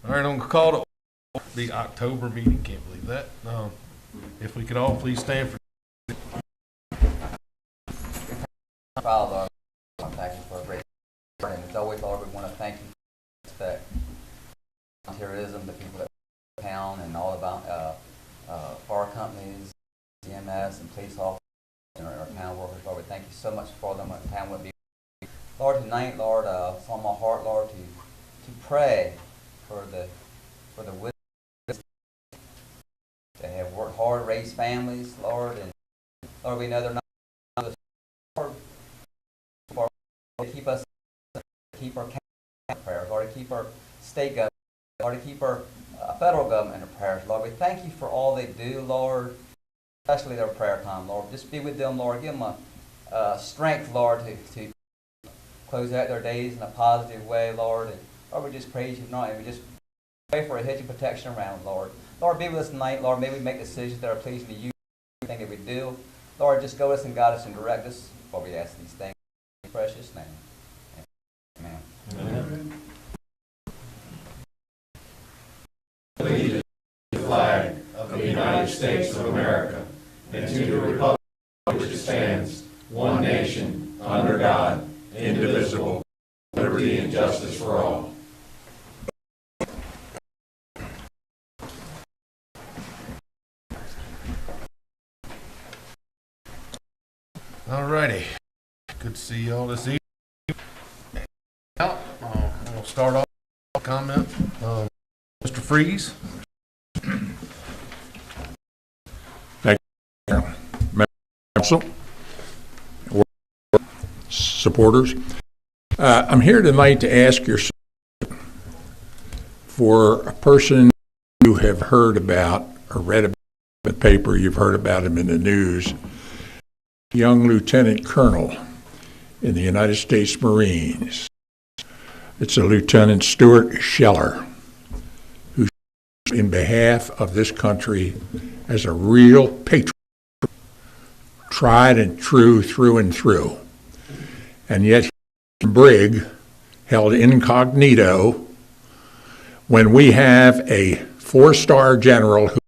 All right, I'm gonna call to the October meeting. Can't believe that. If we could all please stand for. Father, I thank you for a great and as always, Lord, we want to thank you for respect, volunteerism, the people that in town and all about fire companies, EMS, and police officers and our town workers. Lord, we thank you so much for them. Our town would be. Lord, tonight, Lord, it's on my heart, Lord, to pray for the widows that have worked hard, raised families, Lord, and Lord, we know they're not. Keep us, keep our county prayers, Lord, to keep our state government, Lord, to keep our federal government in prayers, Lord. We thank you for all they do, Lord, especially their prayer time, Lord. Just be with them, Lord. Give them a strength, Lord, to close out their days in a positive way, Lord. And Lord, we just praise you tonight, and we just pray for a hedge of protection around, Lord. Lord, be with us tonight, Lord. May we make decisions that are pleasing to you, everything that we do. Lord, just go us and guide us and direct us while we ask these things. In your precious name. Amen. Amen. Allegiance to the flag of the United States of America and to the republic which stands, one nation, under God, indivisible, liberty and justice for all. All righty. Good to see you all this evening. We'll start off with a comment. Mr. Freeze. Thank you, Council, supporters. I'm here tonight to ask your support for a person you have heard about or read about in the paper. You've heard about him in the news. Young Lieutenant Colonel in the United States Marines. It's a Lieutenant Stuart Scheller, who, in behalf of this country, as a real patriot, tried and true through and through. And yet, he's a brig held incognito when we have a four-star general who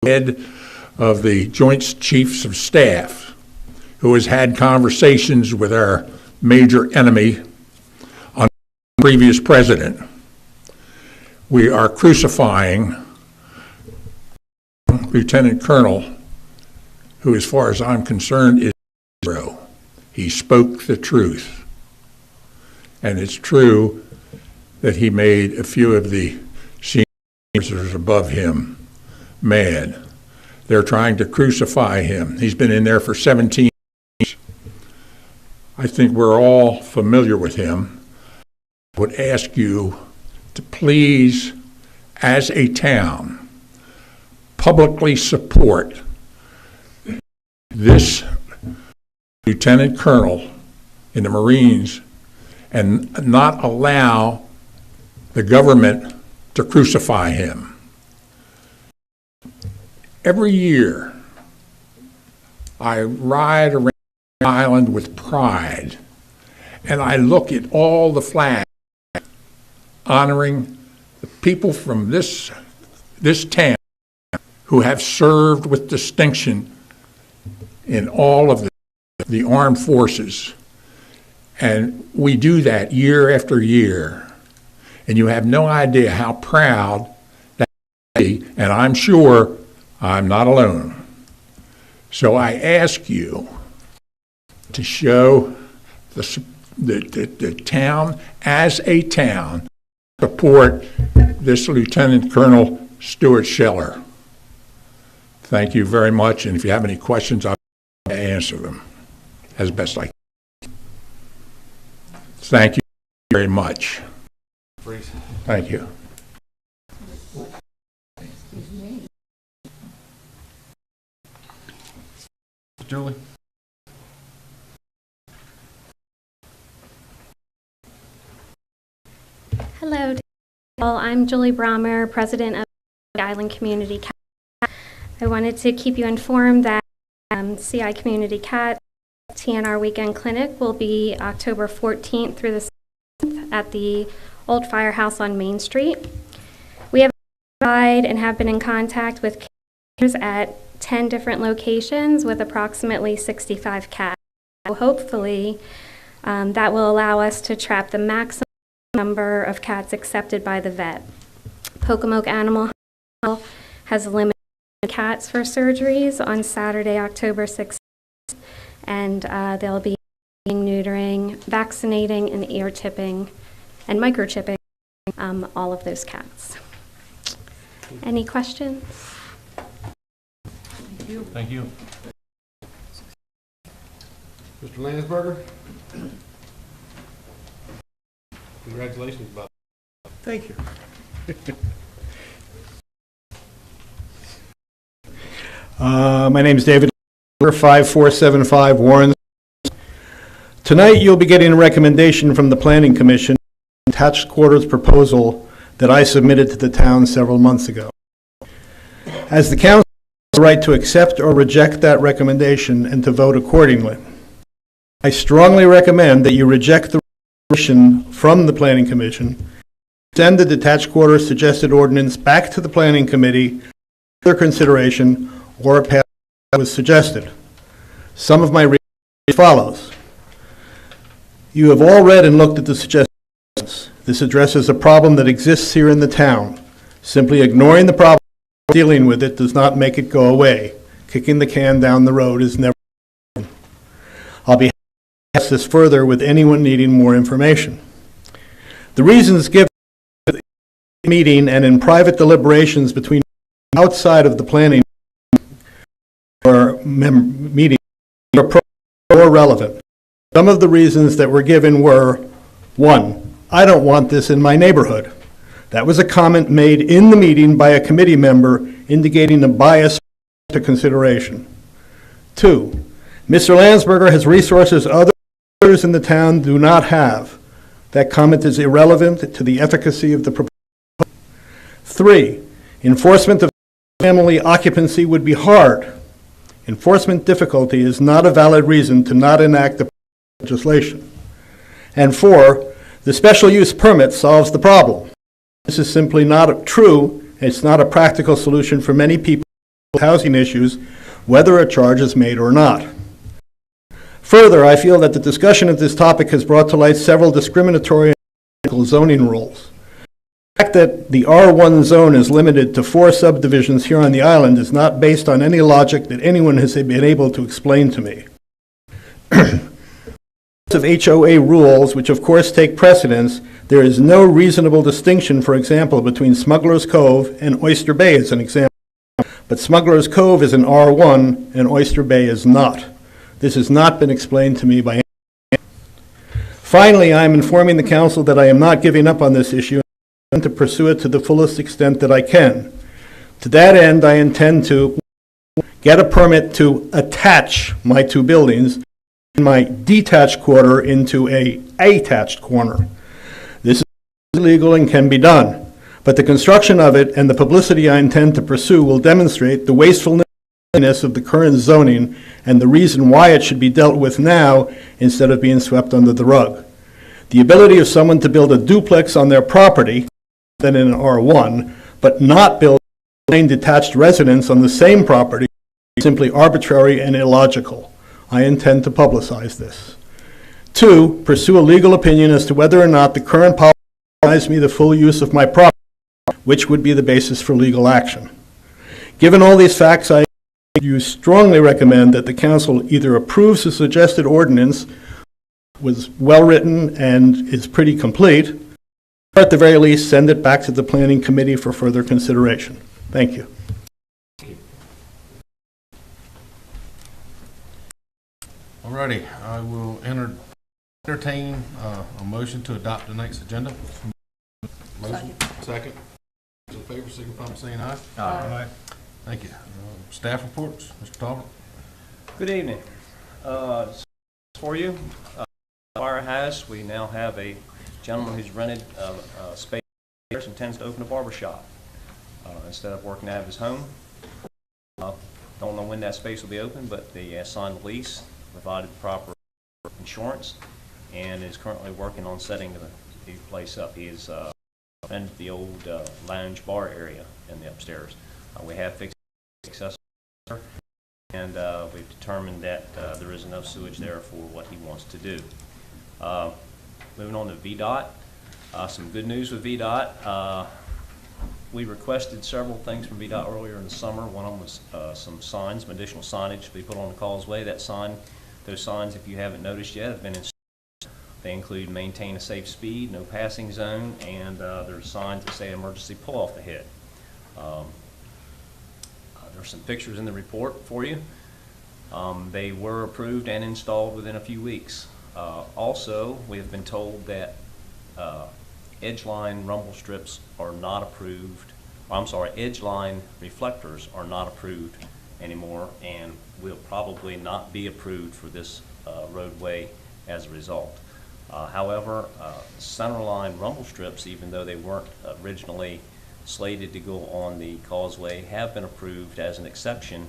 is head of the Joint Chiefs of Staff, who has had conversations with our major enemy on the previous president. We are crucifying Lieutenant Colonel, who, as far as I'm concerned, is a hero. He spoke the truth. And it's true that he made a few of the senior officers above him mad. They're trying to crucify him. He's been in there for 17 years. I think we're all familiar with him. I would ask you to please, as a town, publicly support this Lieutenant Colonel in the Marines and not allow the government to crucify him. Every year, I ride around the island with pride, and I look at all the flags honoring the people from this town who have served with distinction in all of the armed forces. And we do that year after year. And you have no idea how proud that is, and I'm sure I'm not alone. So I ask you to show the town as a town support this Lieutenant Colonel Stuart Scheller. Thank you very much, and if you have any questions, I'll answer them as best I can. Thank you very much. Freeze. Thank you. Julie. Hello, I'm Julie Brommer, President of Island Community Cat. I wanted to keep you informed that CI Community Cat TNR Weekend Clinic will be October 14th through the 7th at the Old Firehouse on Main Street. and have been in contact with caregivers at 10 different locations with approximately 65 cats. So hopefully, that will allow us to trap the maximum number of cats accepted by the vet. Pocomoke Animal Health has limited cats for surgeries on Saturday, October 6th, and they'll be neutering, vaccinating, and ear tipping and microchipping all of those cats. Any questions? Thank you. Mr. Landsberger? Congratulations, Bob. Thank you. My name is David, 5475 Warren. Tonight you'll be getting a recommendation from the Planning Commission, attached quarters proposal that I submitted to the town several months ago. As the council has the right to accept or reject that recommendation and to vote accordingly, I strongly recommend that you reject the recommendation from the Planning Commission, send the detached quarters suggested ordinance back to the Planning Committee for their consideration or pass as was suggested. Some of my reasons follows. You have all read and looked at the suggestions. This addresses a problem that exists here in the town. Simply ignoring the problem, dealing with it, does not make it go away. Kicking the can down the road is never. I'll be happy to discuss this further with anyone needing more information. The reasons given at the meeting and in private deliberations between outside of the planning or meeting are more relevant. Some of the reasons that were given were, 1, I don't want this in my neighborhood. That was a comment made in the meeting by a committee member indicating a bias to consideration. 2, Mr. Landsberger has resources others in the town do not have. That comment is irrelevant to the efficacy of the proposal. 3, enforcement of family occupancy would be hard. Enforcement difficulty is not a valid reason to not enact the legislation. And 4, the special use permit solves the problem. This is simply not true. It's not a practical solution for many people with housing issues, whether a charge is made or not. Further, I feel that the discussion of this topic has brought to light several discriminatory zoning rules. The fact that the R1 zone is limited to 4 subdivisions here on the island is not based on any logic that anyone has been able to explain to me. Of HOA rules, which of course take precedence, there is no reasonable distinction, for example, between Smuggler's Cove and Oyster Bay as an example. But Smuggler's Cove is an R1 and Oyster Bay is not. This has not been explained to me by anyone. Finally, I am informing the council that I am not giving up on this issue and to pursue it to the fullest extent that I can. To that end, I intend to get a permit to attach my 2 buildings in my detached quarter into a attached corner. This is legal and can be done, but the construction of it and the publicity I intend to pursue will demonstrate the wastefulness of the current zoning and the reason why it should be dealt with now instead of being swept under the rug. The ability of someone to build a duplex on their property, then in an R1, but not build a detached residence on the same property is simply arbitrary and illogical. I intend to publicize this. 2, pursue a legal opinion as to whether or not the current policy allows me the full use of my property, which would be the basis for legal action. Given all these facts, I strongly recommend that the council either approves the suggested ordinance, was well-written and is pretty complete, or at the very least send it back to the Planning Committee for further consideration. Thank you. Alrighty, I will entertain a motion to adopt the next agenda. Motion, second. Those in favor, signify by saying aye. Aye. Thank you. Staff reports, Mr. Talbot. Good evening. For you, Firehouse, we now have a gentleman who's rented a space and intends to open a barber shop instead of working out of his home. Don't know when that space will be open, but they signed the lease, provided the proper insurance, and is currently working on setting the place up. He is and the old lounge bar area in the upstairs. We have fixed access there, and we've determined that there is enough sewage there for what he wants to do. Moving on to VDOT, some good news with VDOT. We requested several things from VDOT earlier in the summer. One of them was some signs, some additional signage to be put on the causeway. Those signs, if you haven't noticed yet, have been installed. They include maintain a safe speed, no passing zone, and there's signs that say emergency pull off the head. There's some pictures in the report for you. They were approved and installed within a few weeks. Also, we have been told that edgeline rumble strips are not approved. Edgeline reflectors are not approved anymore and will probably not be approved for this roadway as a result. However, centerline rumble strips, even though they weren't originally slated to go on the causeway, have been approved as an exception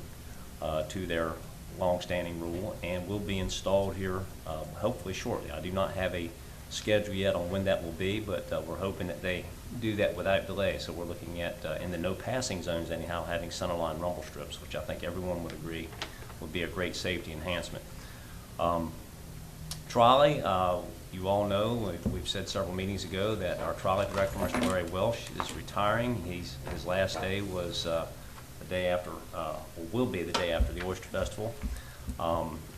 to their long-standing rule and will be installed here hopefully shortly. I do not have a schedule yet on when that will be, but we're hoping that they do that without delay. So we're looking at, in the no passing zones anyhow, having centerline rumble strips, which I think everyone would agree would be a great safety enhancement. Trolley, you all know, we've said several meetings ago that our trolley director, Mr. Larry Welsh, is retiring. His last day was the day after, or will be the day after the Oyster Festival.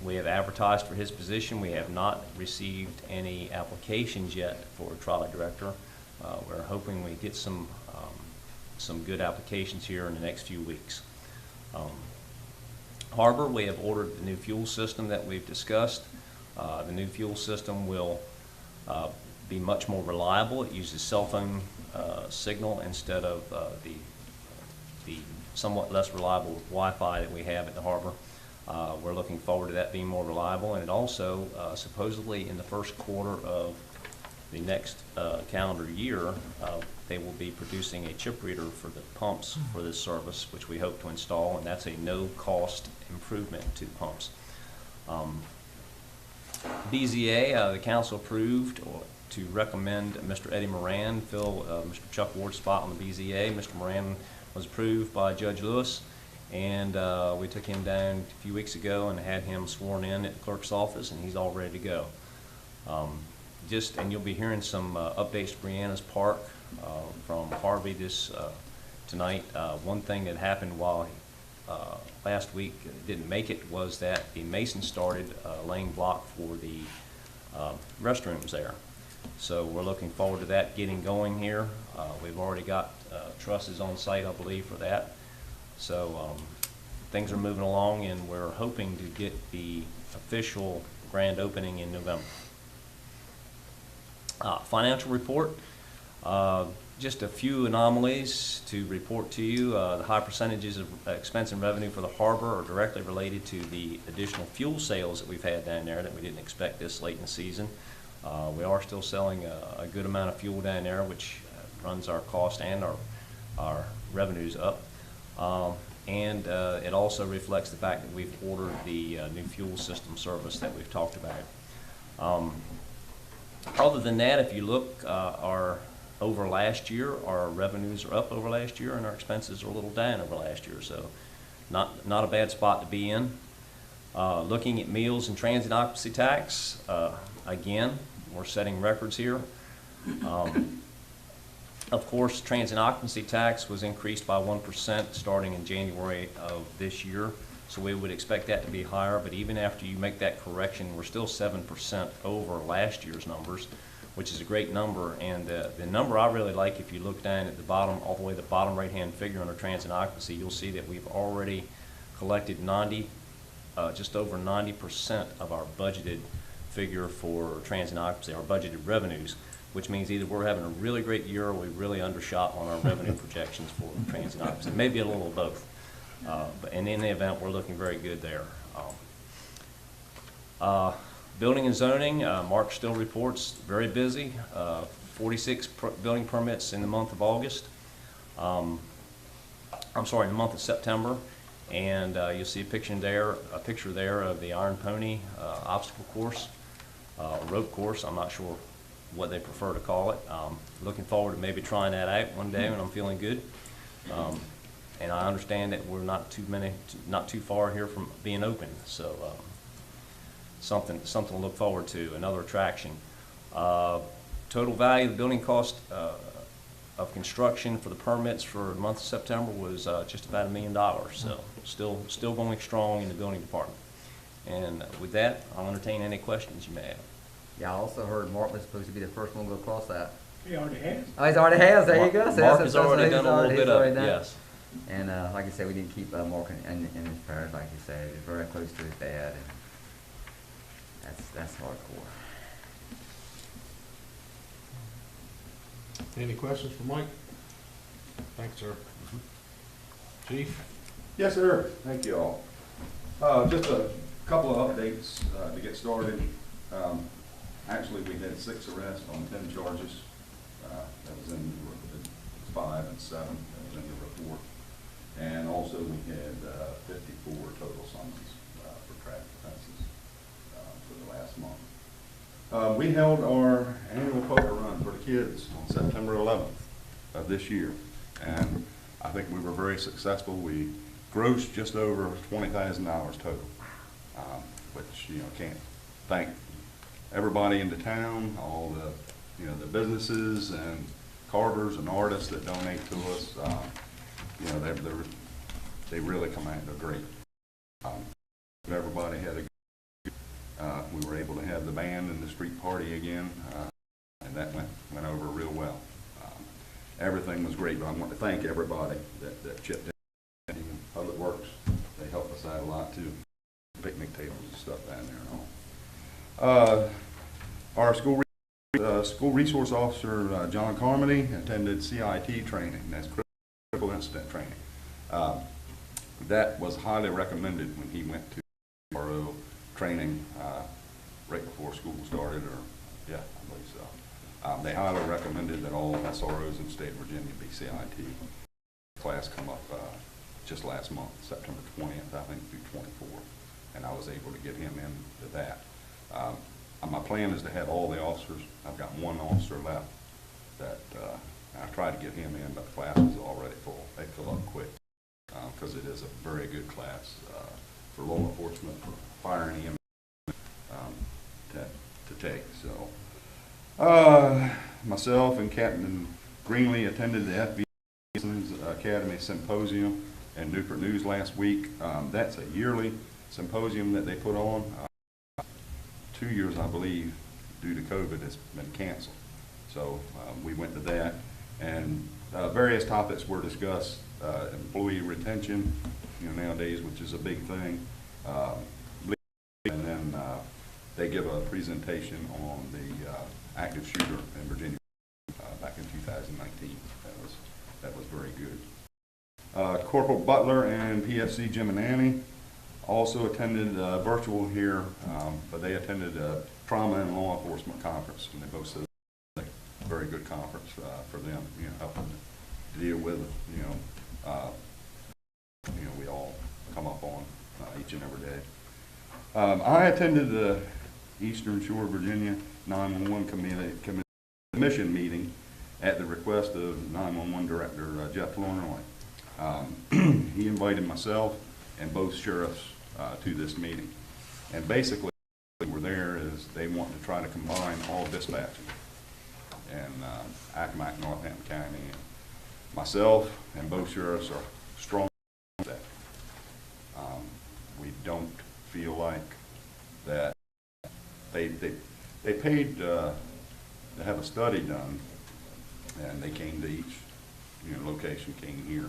We have advertised for his position. We have not received any applications yet for a trolley director. We're hoping we get some good applications here in the next few weeks. Harbor, we have ordered the new fuel system that we've discussed. The new fuel system will be much more reliable. It uses cell phone signal instead of the somewhat less reliable Wi-Fi that we have at the harbor. We're looking forward to that being more reliable, and it also supposedly in the first quarter of the next calendar year they will be producing a chip reader for the pumps for this service, which we hope to install, and that's a no-cost improvement to the pumps. BZA, the council approved to recommend Mr. Eddie Moran fill Mr. Chuck Ward's spot on the BZA. Mr. Moran was approved by Judge Lewis, and we took him down a few weeks ago and had him sworn in at the clerk's office, and he's all ready to go. And you'll be hearing some updates to Brianna's Park from Harvey tonight. One thing that happened while last week didn't make it was that the mason started laying block for the restrooms there. So we're looking forward to that getting going here. We've already got trusses on site, I believe, for that. So things are moving along, and we're hoping to get the official grand opening in November. Financial report. Just a few anomalies to report to you. The high percentages of expense and revenue for the harbor are directly related to the additional fuel sales that we've had down there that we didn't expect this late in the season. We are still selling a good amount of fuel down there, which runs our cost and our revenues up. And it also reflects the fact that we've ordered the new fuel system service that we've talked about. Other than that, if you look over last year, our revenues are up over last year, and our expenses are a little down over last year. So not a bad spot to be in. Looking at meals and transient occupancy tax, again, we're setting records here. Of course, transient occupancy tax was increased by 1% starting in January of this year, so we would expect that to be higher, but even after you make that correction, we're still 7% over last year's numbers, which is a great number. And the number I really like, if you look down at the bottom, all the way to the bottom right-hand figure under transient occupancy, you'll see that we've already collected just over 90% of our budgeted figure for transient occupancy, our budgeted revenues, which means either we're having a really great year or we really undershot on our revenue projections for transient occupancy. Maybe a little of both. But in the event, we're looking very good there. Building and zoning, Mark still reports very busy. 46 building permits in the month of August. In the month of September. And you'll see a picture there of the Iron Pony obstacle course, rope course. I'm not sure what they prefer to call it. Looking forward to maybe trying that out one day when I'm feeling good. And I understand that we're not too far here from being open, so something to look forward to, another attraction. Total value of the building cost of construction for the permits for the month of September was just about $1 million, so still going strong in the building department. And with that, I'll entertain any questions you may have. Yeah, I also heard Mark was supposed to be the first one to go across that. He already has. Oh, he's already has, there you go. So Mark that's- has already he's done a little he's bit of already it, done. yes. And like I said, we need to keep Mark in his prayers, like you said. He's very close to his dad, and that's hardcore. Any questions for Mike? Thanks, sir. Chief? Yes, sir. Thank you all. Just a couple of updates to get started. Actually, we had 6 arrests on 10 charges. That was in 5 and 7. That was in the report. And also, we had 54 total summons for traffic offenses for the last month. We held our annual poker run for the kids on September 11th of this year, and I think we were very successful. We grossed just over $20,000 total, which, you know, can't thank everybody in the town, all the, you know, the businesses and carvers and artists that donate to us. You know, they really come out. They're great. Everybody had a good, we were able to have the band and the street party again, and that went over real well. Everything was great, but I want to thank everybody that chipped in. Even Public Works, they helped us out a lot too. Picnic tables and stuff down there and all. Our school resource officer, John Carmody, attended CIT training. That's critical incident training. That was highly recommended when he went to RO training right before school started, or yeah, I believe so. They highly recommended that all SROs in the state of Virginia be CIT. Class come up just last month, September 20th, I think, through 24th, and I was able to get him into that. My plan is to have all the officers. I've got one officer left that I tried to get him in, but the class is already full. They fill up quick because it is a very good class for law enforcement, for fire and EMS to take. So myself and Captain Greenlee attended the FBI Academy Symposium in Newport News last week. That's a yearly symposium that they put on. 2 years, I believe, due to COVID, it's been canceled. So we went to that, and various topics were discussed. Employee retention, you know, nowadays, which is a big thing. And then they give a presentation on the active shooter in Virginia back in 2019. That was very good. Corporal Butler and PFC Jim and Annie also attended virtual here, but they attended a trauma and law enforcement conference, and they both said a very good conference for them, you know, helping to deal with, you know, we all come up on each and every day. I attended the Eastern Shore, Virginia 911 Commission meeting at the request of 911 Director Jeff Flournoy. He invited myself and both sheriffs to this meeting. And basically what we're there is they want to try to combine all dispatching in Accomack, Northampton County. And myself and both sheriffs are strong on that. We don't feel like that they paid to have a study done, and they came to each, you know, location, came here.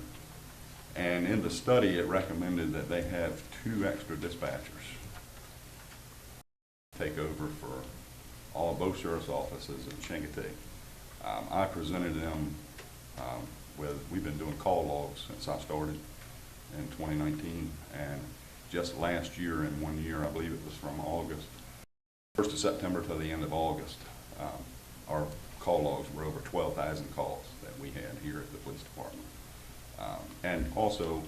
And in the study, it recommended that they have 2 extra dispatchers take over for all of both sheriff's offices in Chincoteague. I presented them we've been doing call logs since I started in 2019, and just last year, in 1 year, I believe it was from August, 1st of September to the end of August, our call logs were over 12,000 calls that we had here at the police department. And also,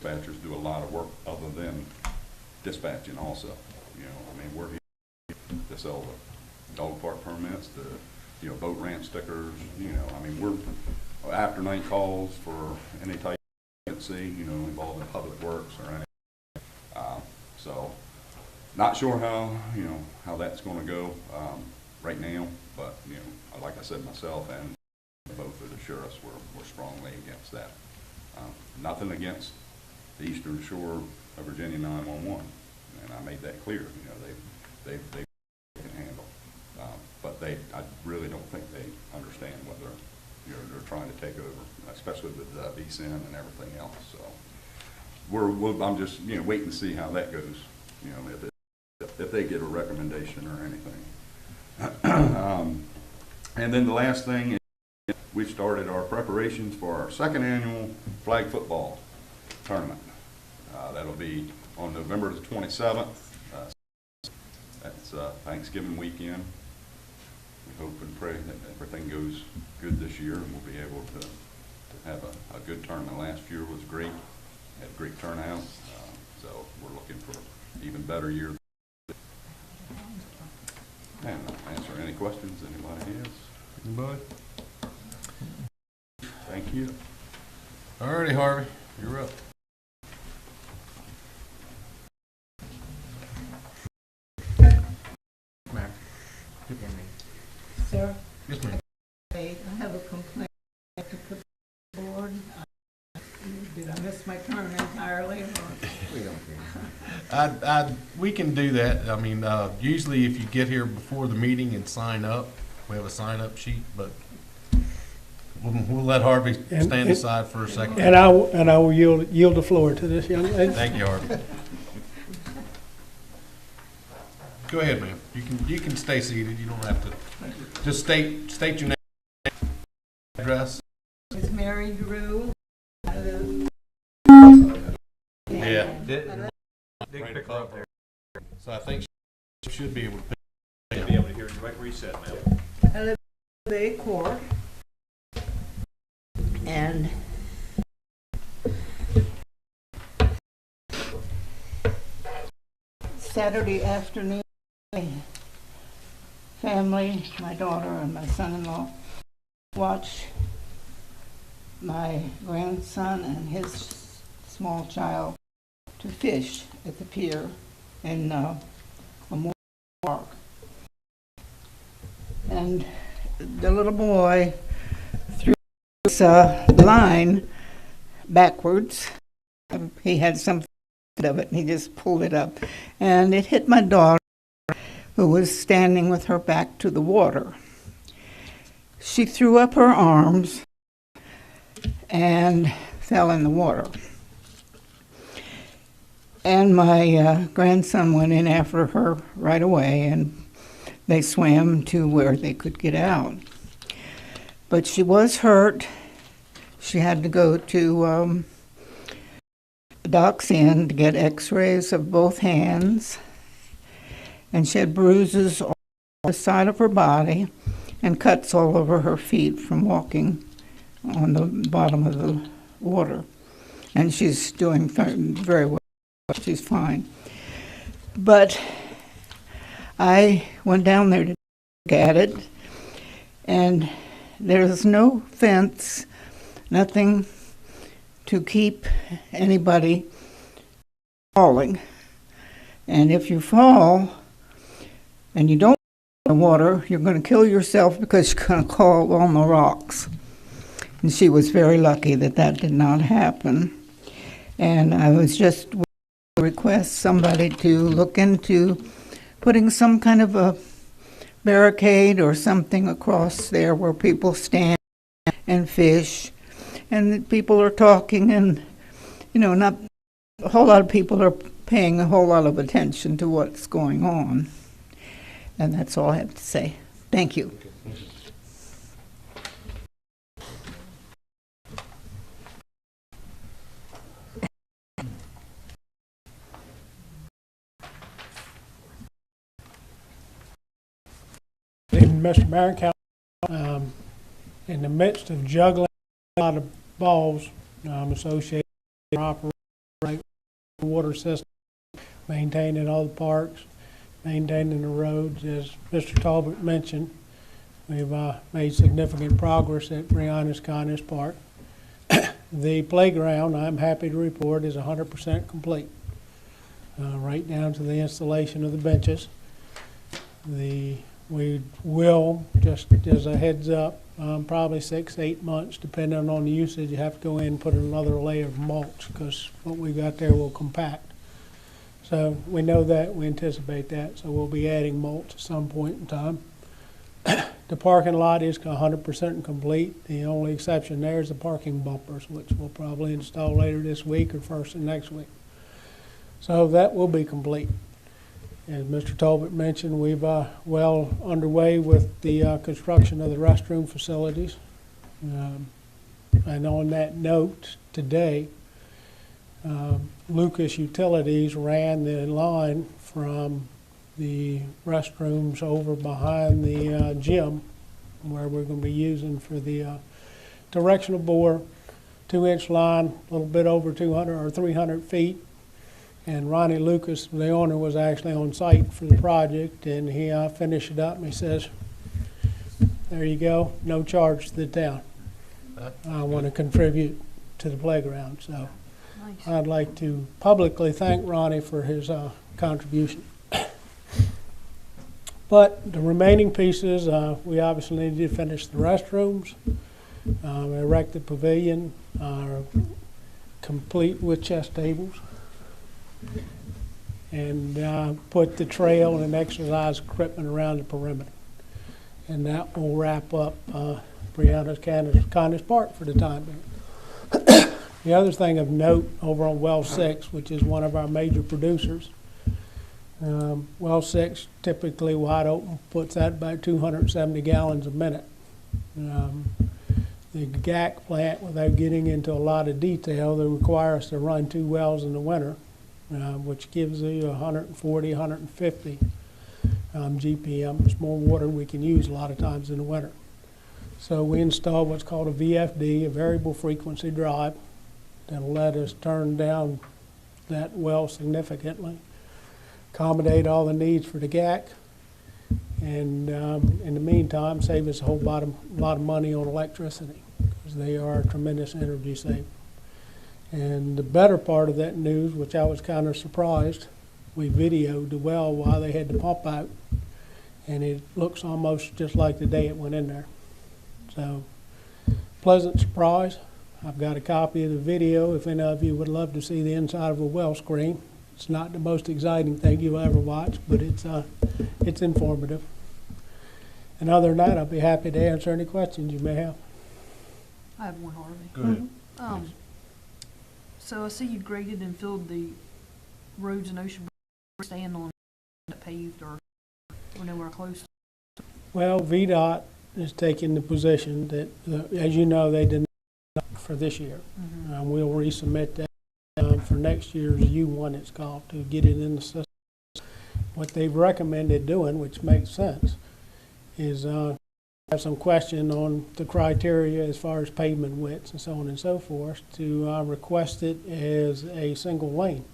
dispatchers do a lot of work other than dispatching also. You know, I mean, we're here to sell dog park permits, boat ramp stickers, I mean, we're after night calls for any type of agency, involved in public works or anything. So, not sure how that's gonna go, right now, but, like I said myself and both would assure us we're strongly against that. Nothing against the Eastern Shore of Virginia 911, and I made that clear, they can handle. But I really don't think they understand what they're trying to take over, especially with VSIN and everything else, so. I'm just, waiting to see how that goes, if they get a recommendation or anything. And then the last thing is we've started our preparations for our second annual flag football tournament. That'll be on November the 27th. That's Thanksgiving weekend. We hope and pray that everything goes good this year and we'll be able to have a good tournament. Last year was great. Had a great turnout, so we're looking for an even better year. And I'll answer any questions anybody has. Anybody? Thank you. All righty, Harvey, you're up. Mayor. Sir, Yes, ma'am. I have a complaint to put on the board. Did I miss my turn entirely? We can do that. I mean, usually if you get here before the meeting and sign up, we have a sign-up sheet, but we'll let Harvey stand aside for a second. And I will yield the floor to this young lady. Thank you, Harvey. Go ahead, ma'am. You can stay seated. You don't have to. Just state your name, address. It's Mary Drew. Yeah. Right above there. So I think she should be able to pick. Be able to hear you right where you sit, ma'am. I live in Bay Court. And Saturday afternoon, my family, my daughter and my son-in-law, watch my grandson and his small child to fish at the pier in Memorial Park. And the little boy threw this line backwards. He had some of it and he just pulled it up. And it hit my daughter, who was standing with her back to the water. She threw up her arms and fell in the water. And my grandson went in after her right away, and they swam to where they could get out. But she was hurt. She had to go to Doc's Inn to get x-rays of both hands. And she had bruises on the side of her body and cuts all over her feet from walking on the bottom of the water. And she's doing very well. She's fine. But I went down there to look at it, and there's no fence, nothing to keep anybody falling. And if you fall and you don't in the water, you're going to kill yourself because you're going to fall on the rocks. And she was very lucky that that did not happen. And I was just request somebody to look into putting some kind of a barricade or something across there where people stand and fish, and people are talking, and not a whole lot of people are paying a whole lot of attention to what's going on. And that's all I have to say. Thank you. Mr. Barron, in the midst of juggling a lot of balls associated with operating the water system, maintaining all the parks, maintaining the roads. As Mr. Talbot mentioned, we've made significant progress at Brianna's Kindness Park. The playground, I'm happy to report, is 100% complete, right down to the installation of the benches. We will, just as a heads up, probably 6 to 8 months, depending on the usage, you have to go in and put another layer of mulch because what we got there will compact. So we know that, we anticipate that, so we'll be adding mulch at some point in time. The parking lot is 100% complete. The only exception there is the parking bumpers, which we'll probably install later this week or first of next week. So that will be complete. As Mr. Talbot mentioned, we've well underway with the construction of the restroom facilities. And on that note, today, Lucas Utilities ran the line from the restrooms over behind the gym, where we're going to be using for the directional bore, 2-inch line, a little bit over 200 or 300 feet. And Ronnie Lucas, the owner, was actually on site for the project, and he finished it up, and he says, there you go, no charge to the town. I want to contribute to the playground. So Nice. I'd like to publicly thank Ronnie for his contribution. But the remaining pieces, we obviously need to finish the restrooms, erect the pavilion, complete with chess tables, and put the trail and exercise equipment around the perimeter. And that will wrap up Brianna's Kindness Park for the time being. The other thing of note over on Well 6, which is one of our major producers, Well 6, typically wide open, puts out about 270 gallons a minute. The GAC plant, without getting into a lot of detail, they require us to run 2 wells in the winter, which gives you 140, 150 GPM. It's more water we can use a lot of times in the winter. So we installed what's called a VFD, a variable frequency drive, that'll let us turn down that well significantly, accommodate all the needs for the GAC, and in the meantime, save us a whole lot of money on electricity, because they are a tremendous energy saver. And the better part of that news, which I was kind of surprised, we videoed the well while they had the pump out, and it looks almost just like the day it went in there. So, pleasant surprise. I've got a copy of the video if any of you would love to see the inside of a well screen. It's not the most exciting thing you'll ever watch, but it's informative. And other than that, I'll be happy to answer any questions you may have. I have one, Harvey. Go ahead. So I see you graded and filled the roads in Ocean Bridge, staying on that paved or nowhere close. Well, VDOT is taking the position that, as you know, they did not for this year. We'll resubmit that for next year's U1, it's called, to get it in the system. What they've recommended doing, which makes sense, is have some question on the criteria as far as pavement widths and so on and so forth, to request it as a single lane,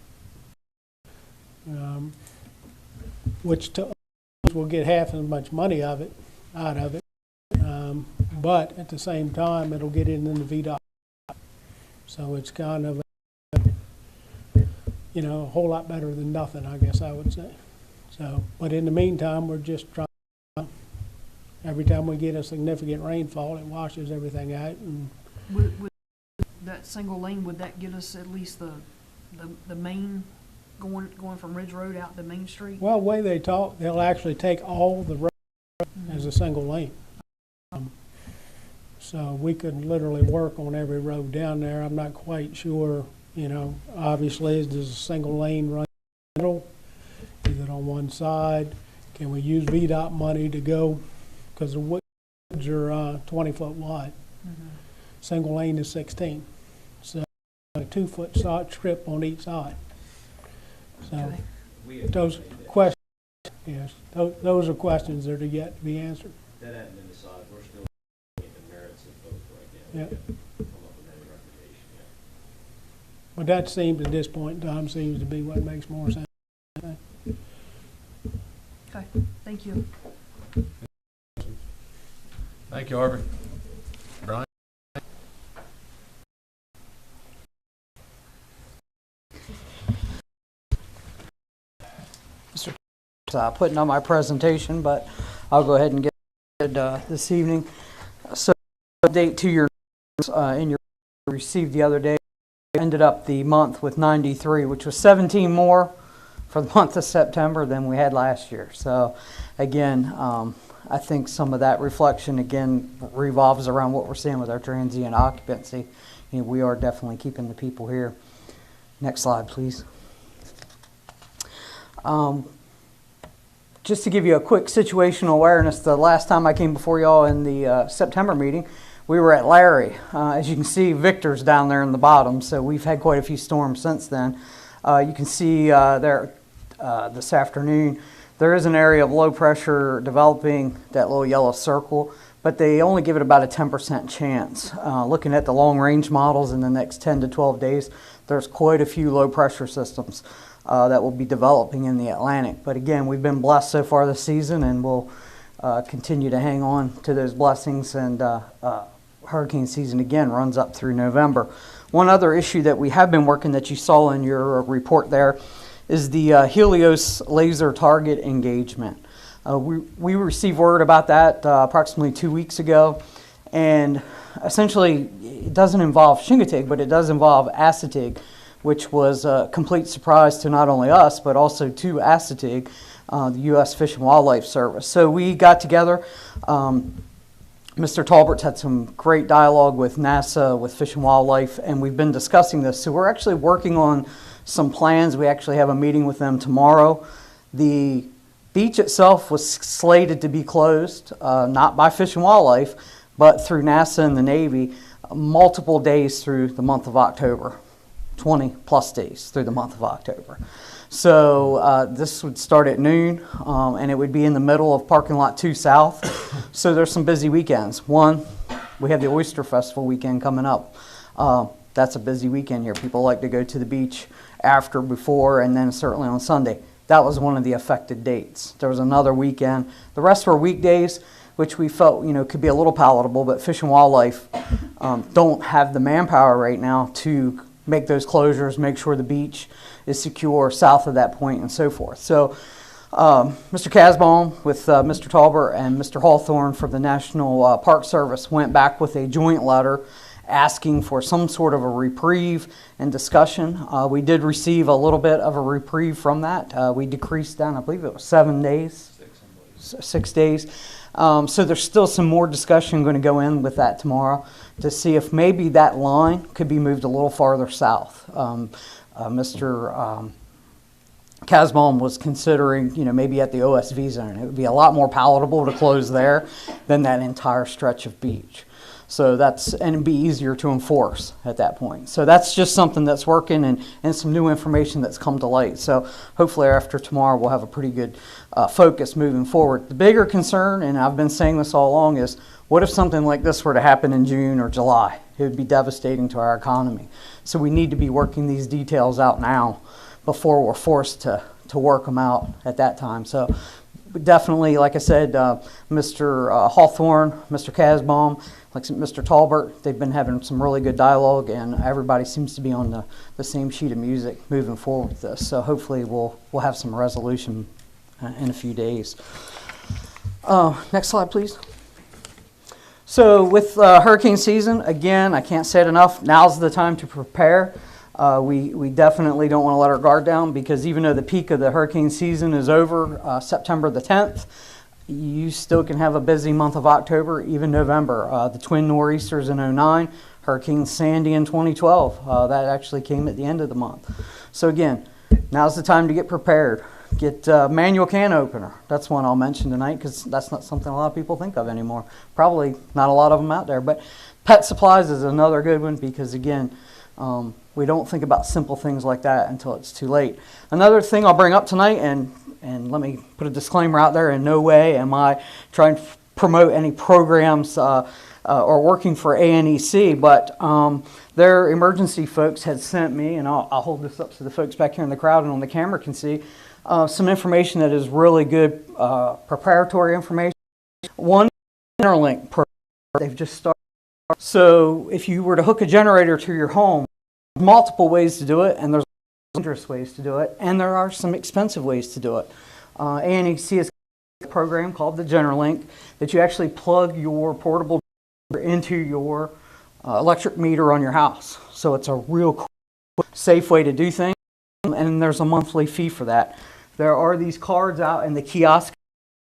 which to us will get half as much money out of it, but at the same time, it'll get it in the VDOT. So it's kind of, a whole lot better than nothing, I guess I would say. So, but in the meantime, we're just trying. Every time we get a significant rainfall, it washes everything out. And Would that single lane, would that get us at least the main going from Ridge Road out to Main Street? well, the way they talk, they'll actually take all the road as a single lane. So we could literally work on every road down there. I'm not quite sure, obviously, does a single lane run in the middle? Is it on one side? Can we use VDOT money to go? Because the roads are 20 foot wide. Single lane is 16. So a 2-foot strip on each side. So Okay. those questions, yes, those are questions that are yet to be answered. That hasn't been decided. We're still looking at the merits of both right now. Yeah. Come up with any recommendation yet. But that seems, at this point in time, seems to be what makes more sense. Okay, thank you. Thank you, Harvey. Brian? Putting on my presentation, but I'll go ahead and get it this evening. So, update to your in your received the other day, ended up the month with 93, which was 17 more for the month of September than we had last year. So, again, I think some of that reflection again revolves around what we're seeing with our transient occupancy. You know, we are definitely keeping the people here. Next slide, please. Just to give you a quick situational awareness, the last time I came before y'all in the September meeting, we were at Larry. As you can see, Victor's down there in the bottom, so we've had quite a few storms since then. You can see there this afternoon, there is an area of low pressure developing, that little yellow circle, but they only give it about a 10% chance. Looking at the long range models in the next 10 to 12 days, there's quite a few low pressure systems that will be developing in the Atlantic. But again, we've been blessed so far this season, and we'll continue to hang on to those blessings. And hurricane season again runs up through November. One other issue that we have been working that you saw in your report there is the Helios laser target engagement. We received word about that approximately 2 weeks ago, and essentially it doesn't involve Chincoteague, but it does involve Assateague, which was a complete surprise to not only us, but also to Assateague, the U.S. Fish and Wildlife Service. So we got together. Mr. Talbert's had some great dialogue with NASA, with Fish and Wildlife, and we've been discussing this. So we're actually working on some plans. We actually have a meeting with them tomorrow. The beach itself was slated to be closed, not by Fish and Wildlife, but through NASA and the Navy, multiple days through the month of October. 20 plus days through the month of October. So this would start at noon, and it would be in the middle of parking lot 2 South. So there's some busy weekends. One, we have the Oyster Festival weekend coming up. That's a busy weekend here. People like to go to the beach after, before, and then certainly on Sunday. That was one of the affected dates. There was another weekend. The rest were weekdays, which we felt, you know, could be a little palatable, but Fish and Wildlife don't have the manpower right now to make those closures, make sure the beach is secure south of that point, and so forth. So Mr. Casbaum with Mr. Talbert and Mr. Hawthorne from the National Park Service went back with a joint letter asking for some sort of a reprieve and discussion. We did receive a little bit of a reprieve from that. We decreased down, I believe it was 7 days, 6 days. So there's still some more discussion going to go in with that tomorrow to see if maybe that line could be moved a little farther south. Mr. Casbaum was considering, you know, maybe at the OSV zone. It would be a lot more palatable to close there than that entire stretch of beach. So and it'd be easier to enforce at that point. So that's just something that's working, and some new information that's come to light. So hopefully after tomorrow we'll have a pretty good focus moving forward. The bigger concern, and I've been saying this all along, is what if something like this were to happen in June or July? It would be devastating to our economy. So we need to be working these details out now before we're forced to work them out at that time. So definitely, like I said, Mr. Hawthorne, Mr. Casbaum, like Mr. Talbert, they've been having some really good dialogue, and everybody seems to be on the same sheet of music moving forward with this. So hopefully we'll have some resolution in a few days. Next slide, please. So with hurricane season, again, I can't say it enough, now's the time to prepare. We definitely don't want to let our guard down, because even though the peak of the hurricane season is over September the 10th, you still can have a busy month of October, even November. The twin nor'easters in 2009, Hurricane Sandy in 2012, that actually came at the end of the month. So again, now's the time to get prepared. Get manual can opener. That's one I'll mention tonight, because that's not something a lot of people think of anymore. Probably not a lot of them out there. But pet supplies is another good one, because again, we don't think about simple things like that until it's too late. Another thing I'll bring up tonight, and let me put a disclaimer out there, in no way am I trying to promote any programs or working for ANEC, but their emergency folks had sent me, and I'll hold this up so the folks back here in the crowd and on the camera can see, some information that is really good preparatory information. One, Interlink program they've just started. So if you were to hook a generator to your home, multiple ways to do it, and there's dangerous ways to do it, and there are some expensive ways to do it. ANEC has a program called the Generalink that you actually plug your portable into your electric meter on your house. So it's a real quick, safe way to do things, and there's a monthly fee for that. There are these cards out in the kiosk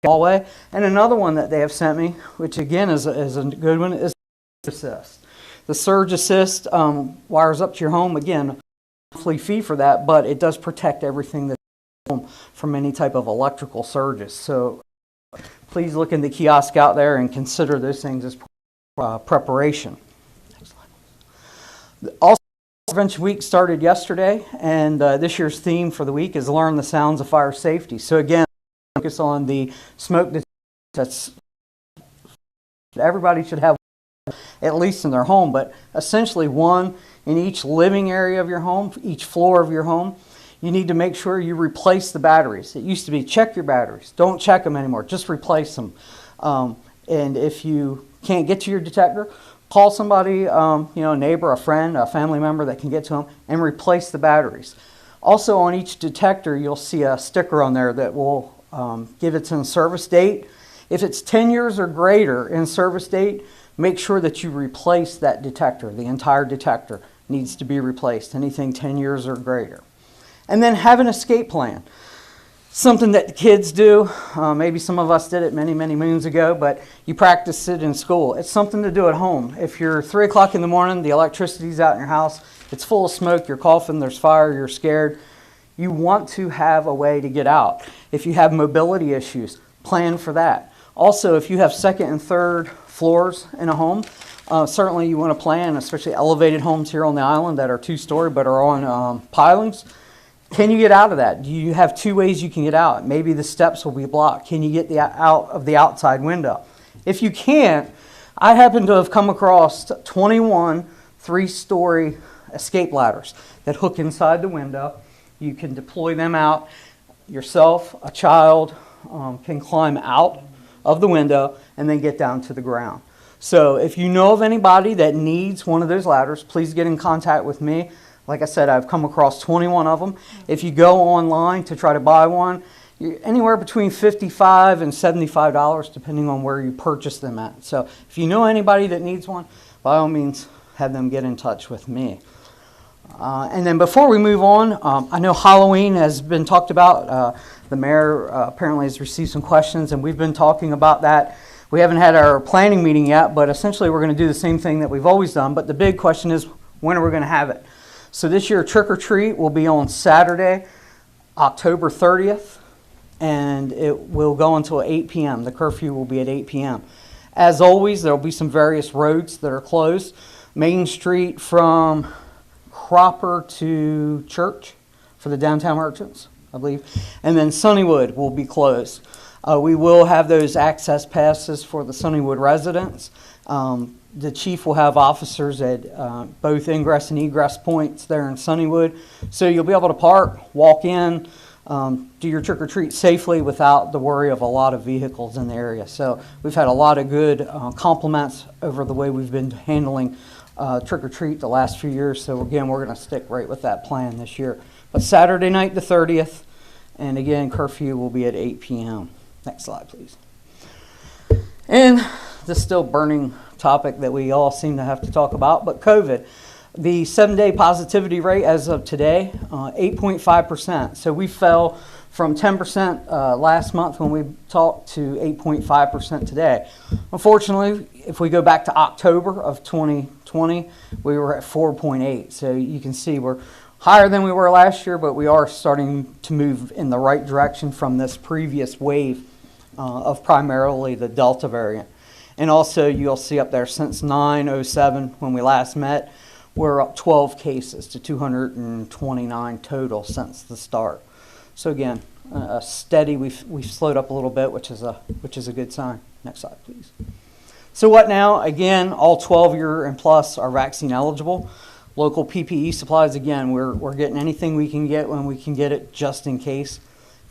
hallway, and another one that they have sent me, which again is a good one, is Surge Assist. The Surge Assist wires up to your home. Again, monthly fee for that, but it does protect everything that's home from any type of electrical surges. So please look in the kiosk out there and consider those things as preparation. Also, Prevention Week started yesterday, and this year's theme for the week is Learn the Sounds of Fire Safety. So again, focus on the smoke that's everybody should have at least in their home, but essentially one in each living area of your home, each floor of your home. You need to make sure you replace the batteries. It used to be check your batteries. Don't check them anymore. Just replace them. And if you can't get to your detector, call somebody, a neighbor, a friend, a family member that can get to them and replace the batteries. Also on each detector, you'll see a sticker on there that will give its in-service date. If it's 10 years or greater in service date, make sure that you replace that detector. The entire detector needs to be replaced, anything 10 years or greater. And then have an escape plan. Something that the kids do, maybe some of us did it many, many moons ago, but you practice it in school. It's something to do at home. If you're 3 o'clock in the morning, the electricity's out in your house, it's full of smoke, you're coughing, there's fire, you're scared, you want to have a way to get out. If you have mobility issues, plan for that. Also, if you have second and third floors in a home, certainly you want to plan, especially elevated homes here on the island that are 2-story but are on pilings. Can you get out of that? Do you have 2 ways you can get out? Maybe the steps will be blocked. Can you get out of the outside window? If you can't, I happen to have come across 21 3-story escape ladders that hook inside the window. You can deploy them out. Yourself, a child can climb out of the window and then get down to the ground. So if you know of anybody that needs one of those ladders, please get in contact with me. Like I said, I've come across 21 of them. If you go online to try to buy one, you're anywhere between $55 and $75 depending on where you purchase them at. So if you know anybody that needs one, by all means, have them get in touch with me. And then before we move on, I know Halloween has been talked about. The mayor apparently has received some questions, and we've been talking about that. We haven't had our planning meeting yet, but essentially we're going to do the same thing that we've always done. But the big question is, when are we going to have it? So this year, Trick or Treat will be on Saturday, October 30th, and it will go until 8 p.m. The curfew will be at 8 p.m. As always, there will be some various roads that are closed. Main Street from Cropper to Church for the downtown merchants, I believe. And then Sunnywood will be closed. We will have those access passes for the Sunnywood residents. The chief will have officers at both ingress and egress points there in Sunnywood. So you'll be able to park, walk in, do your trick or treat safely without the worry of a lot of vehicles in the area. So we've had a lot of good compliments over the way we've been handling trick or treat the last few years. So again, we're going to stick right with that plan this year. But Saturday night the 30th, and again, curfew will be at 8 p.m. Next slide, please. And this still burning topic that we all seem to have to talk about, but COVID. The 7-day positivity rate as of today, 8.5%. So we fell from 10% last month when we talked to 8.5% today. Unfortunately, if we go back to October of 2020, we were at 4.8. So you can see we're higher than we were last year, but we are starting to move in the right direction from this previous wave of primarily the Delta variant. And also you'll see up there since 9/07 when we last met, we're up 12 cases to 229 total since the start. So again, steady. We've slowed up a little bit, which is a good sign. Next slide, please. So what now? Again, all 12-year and plus are vaccine eligible. Local PPE supplies. Again, we're getting anything we can get when we can get it, just in case.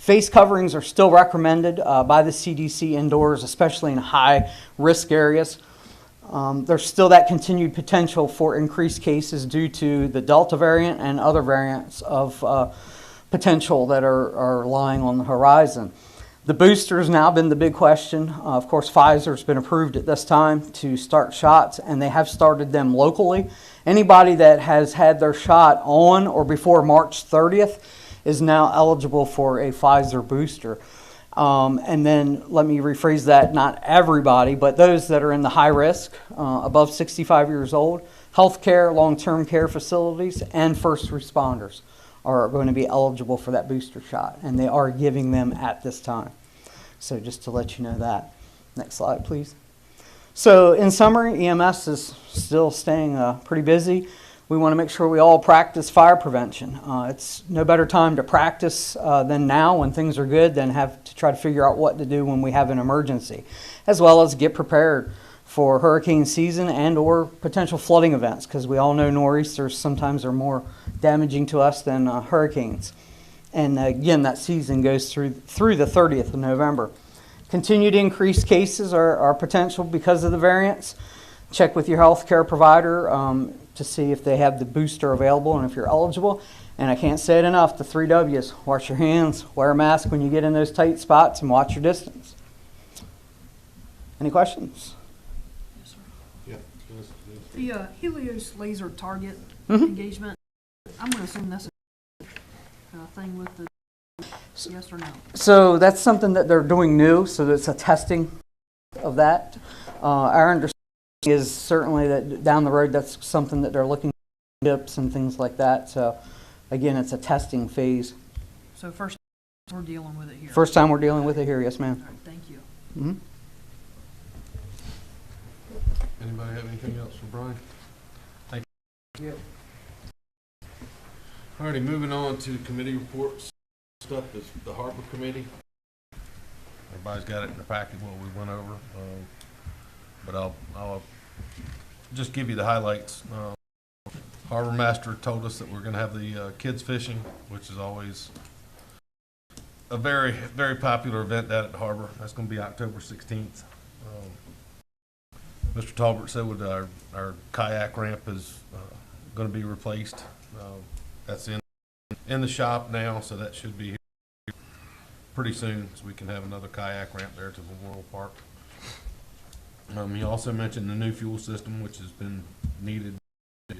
Face coverings are still recommended by the CDC indoors, especially in high-risk areas. There's still that continued potential for increased cases due to the Delta variant and other variants of potential that are lying on the horizon. The booster has now been the big question. Of course, Pfizer's been approved at this time to start shots, and they have started them locally. Anybody that has had their shot on or before March 30th is now eligible for a Pfizer booster. And then let me rephrase that, not everybody, but those that are in the high risk, above 65 years old, healthcare, long-term care facilities, and first responders are going to be eligible for that booster shot, and they are giving them at this time. So just to let you know that. Next slide, please. So in summary, EMS is still staying pretty busy. We want to make sure we all practice fire prevention. It's no better time to practice than now when things are good than have to try to figure out what to do when we have an emergency, as well as get prepared for hurricane season and or potential flooding events, because we all know nor'easters sometimes are more damaging to us than hurricanes. And again, that season goes through the 30th of November. Continued increased cases are potential because of the variants. Check with your healthcare provider to see if they have the booster available and if you're eligible. And I can't say it enough, the 3 W's. Wash your hands, wear a mask when you get in those tight spots, and watch your distance. Any questions? Yeah. The Helios laser target Mhm. engagement, I'm going to assume that's a thing with the yes or no? So that's something that they're doing new, so it's a testing of that. Our understanding is certainly that down the road that's something that they're looking at dips and things like that. So again, it's a testing phase. So first we're dealing with it here. First time we're dealing with it here, yes ma'am. All right, thank you. Mm-hmm. Anybody have anything else for Brian? Thank you. Alrighty, moving on to committee reports. Stuff is the Harbor Committee. Everybody's got it in the packet what we went over, but I'll just give you the highlights. Harbor Master told us that we're going to have the kids fishing, which is always a very, very popular event down at the harbor. That's going to be October 16th. Mr. Talbert said with our kayak ramp is going to be replaced. That's in the shop now, so that should be here pretty soon, so we can have another kayak ramp there to Memorial Park. He also mentioned the new fuel system, which has been needed at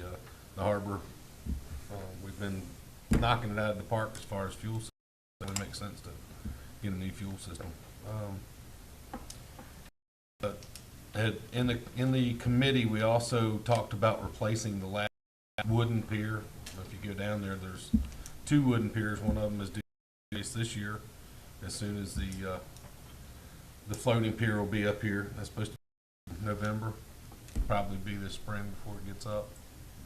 the harbor. We've been knocking it out of the park as far as fuel system. It makes sense to get a new fuel system. But in the committee, we also talked about replacing the last wooden pier. If you go down there, there's 2 wooden piers. One of them is due this year. As soon as the floating pier will be up here. That's supposed to be November. Probably be this spring before it gets up,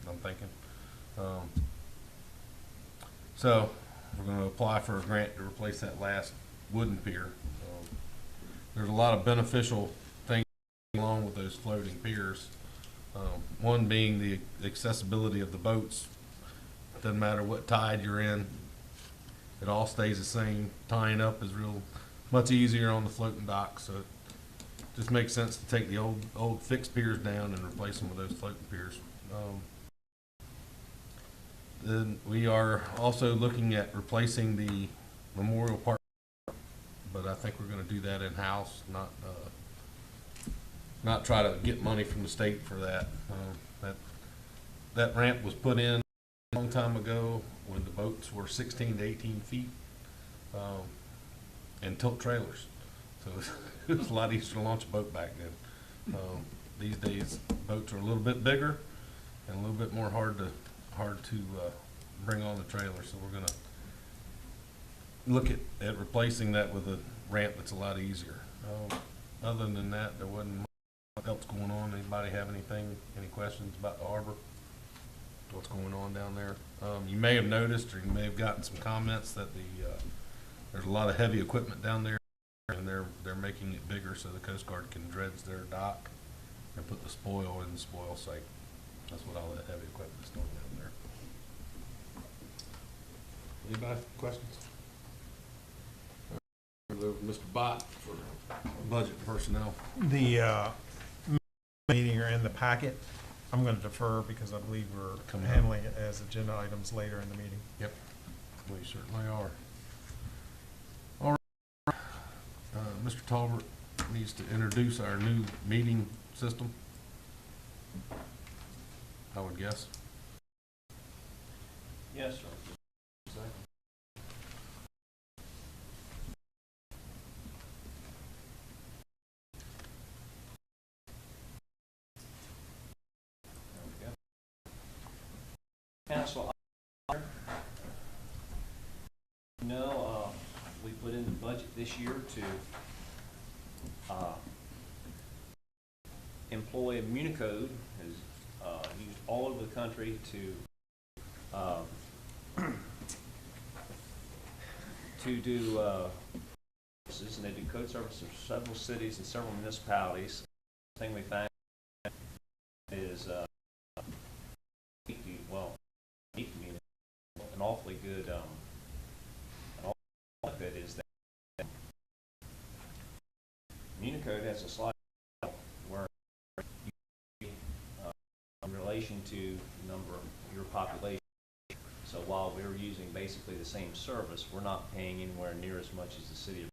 I'm thinking. So we're going to apply for a grant to replace that last wooden pier. There's a lot of beneficial things along with those floating piers. One being the accessibility of the boats. Doesn't matter what tide you're in, it all stays the same. Tying up is real much easier on the floating dock, so it just makes sense to take the old fixed piers down and replace them with those floating piers. Then we are also looking at replacing the Memorial Park, but I think we're going to do that in-house, not try to get money from the state for that. That ramp was put in a long time ago when the boats were 16 to 18 feet and tilt trailers. So it was a lot easier to launch a boat back then. These days, boats are a little bit bigger and a little bit more hard to bring on the trailer. So we're going to look at replacing that with a ramp that's a lot easier. Other than that, there wasn't much else going on. Anybody have any questions about the harbor? What's going on down there? You may have noticed, or you may have gotten some comments that there's a lot of heavy equipment down there, and they're making it bigger so the Coast Guard can dredge their dock and put the spoil in the spoil site. That's what all that heavy equipment is doing down there. Anybody have questions? Mr. Bott for budget and personnel. The meeting are in the packet. I'm going to defer because I believe we're Coming up. handling it as agenda items later in the meeting. Yep, we certainly are. All right, Mr. Talbert needs to introduce our new meeting system, I would guess. Yes, sir. There we go. Council, we put in the budget this year to employ Municode, has used all over the country to do services, and they do code services for several cities and several municipalities. The thing we found is an awfully good benefit is that Municode has a slide where you, in relation to the number of your population. So while we're using basically the same service, we're not paying anywhere near as much as the city of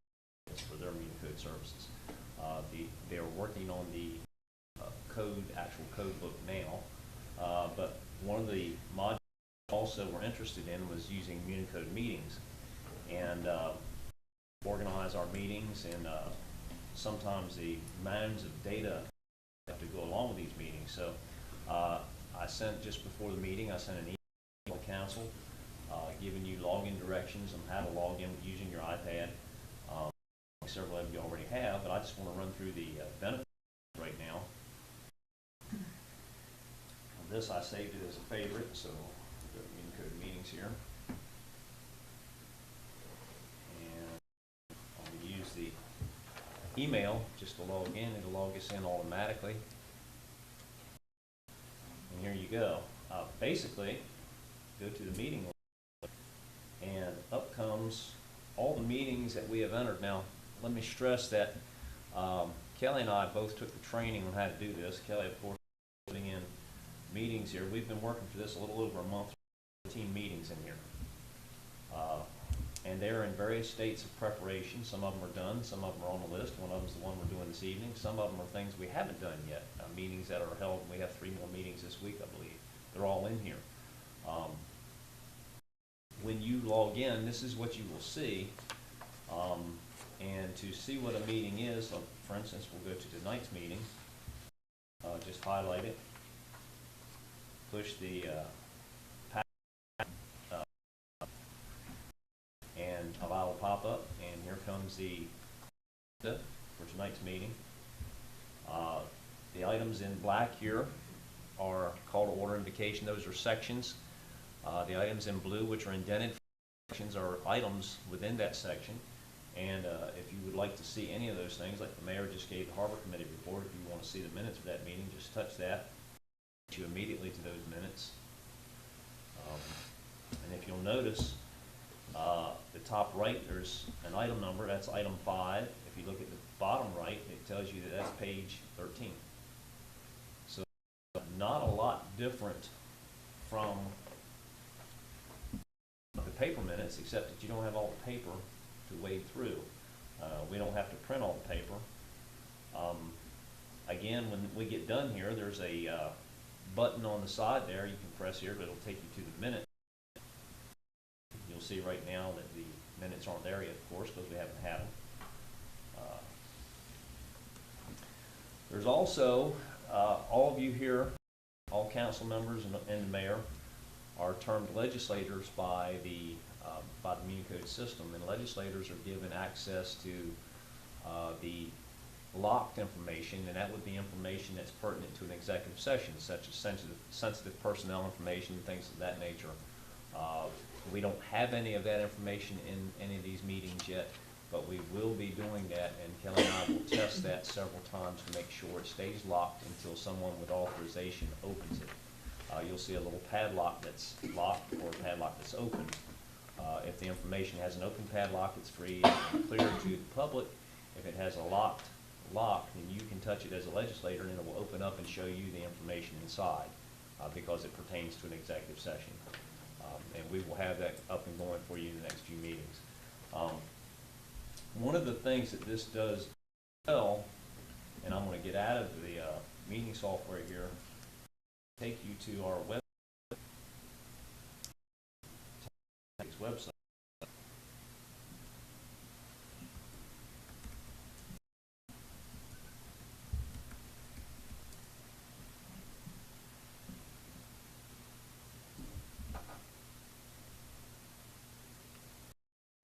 for their Municode services. They're working on the actual code book now, but one of the modules also we're interested in was using Municode meetings and organize our meetings, and sometimes the mounds of data have to go along with these meetings. So I sent, just before the meeting, I sent an email to council giving you login directions on how to log in using your iPad. Several of you already have, but I just want to run through the benefits right now. This I saved it as a favorite, so we'll go to Municode meetings here. And I'm going to use the email just to log in. It'll log us in automatically. And here you go. Basically, go to the meeting list, and up comes all the meetings that we have entered. Now, let me stress that Kelly and I both took the training on how to do this. Kelly, of course, putting in meetings here. We've been working for this a little over a month, 15 meetings in here. And they're in various states of preparation. Some of them are done, some of them are on the list. One of them is the one we're doing this evening. Some of them are things we haven't done yet, meetings that are held. We have 3 more meetings this week, I believe. They're all in here. When you log in, this is what you will see. And to see what a meeting is, for instance, we'll go to tonight's meeting. Just highlight it. Push the and a file will pop up, and here comes the for tonight's meeting. The items in black here are call to order invocation. Those are sections. The items in blue, which are indented sections, are items within that section. And if you would like to see any of those things, like the mayor just gave the Harbor Committee report, if you want to see the minutes of that meeting, just touch that. Get you immediately to those minutes. And if you'll notice, the top right, there's an item number. That's item 5. If you look at the bottom right, it tells you that that's page 13. So not a lot different from the paper minutes, except that you don't have all the paper to wade through. We don't have to print all the paper. Again, when we get done here, there's a button on the side there. You can press here, but it'll take you to the minute. You'll see right now that the minutes aren't there yet, of course, because we haven't had them. There's also, all of you here, all council members and the mayor, are termed legislators by the Municode system, and legislators are given access to the locked information, and that would be information that's pertinent to an executive session, such as sensitive personnel information, things of that nature. We don't have any of that information in any of these meetings yet, but we will be doing that, and Kelly and I will test that several times to make sure it stays locked until someone with authorization opens it. You'll see a little padlock that's locked or a padlock that's open. If the information has an open padlock, it's free and clear to the public. If it has a locked lock, then you can touch it as a legislator and it will open up and show you the information inside because it pertains to an executive session. And we will have that up and going for you in the next few meetings. One of the things that this does well, and I'm going to get out of the meeting software here, take you to our website.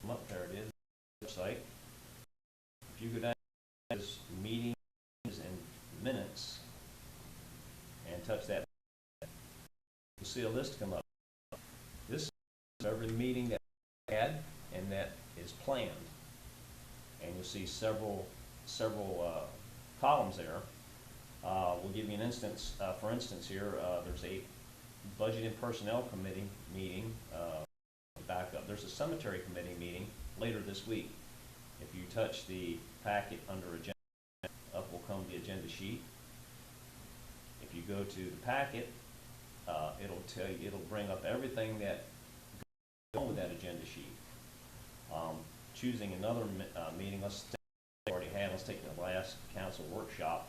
Up there it is, website. If you go down to this meetings and minutes and touch that, you'll see a list come up. This is every meeting that we had and that is planned. And you'll see several columns there. We'll give you an instance. For instance, here there's a Budget and Personnel Committee meeting. Back up. There's a Cemetery Committee meeting later this week. If you touch the packet under agenda, up will come the agenda sheet. If you go to the packet, it'll bring up everything that goes on with that agenda sheet. Choosing another meeting, let's take the last council workshop.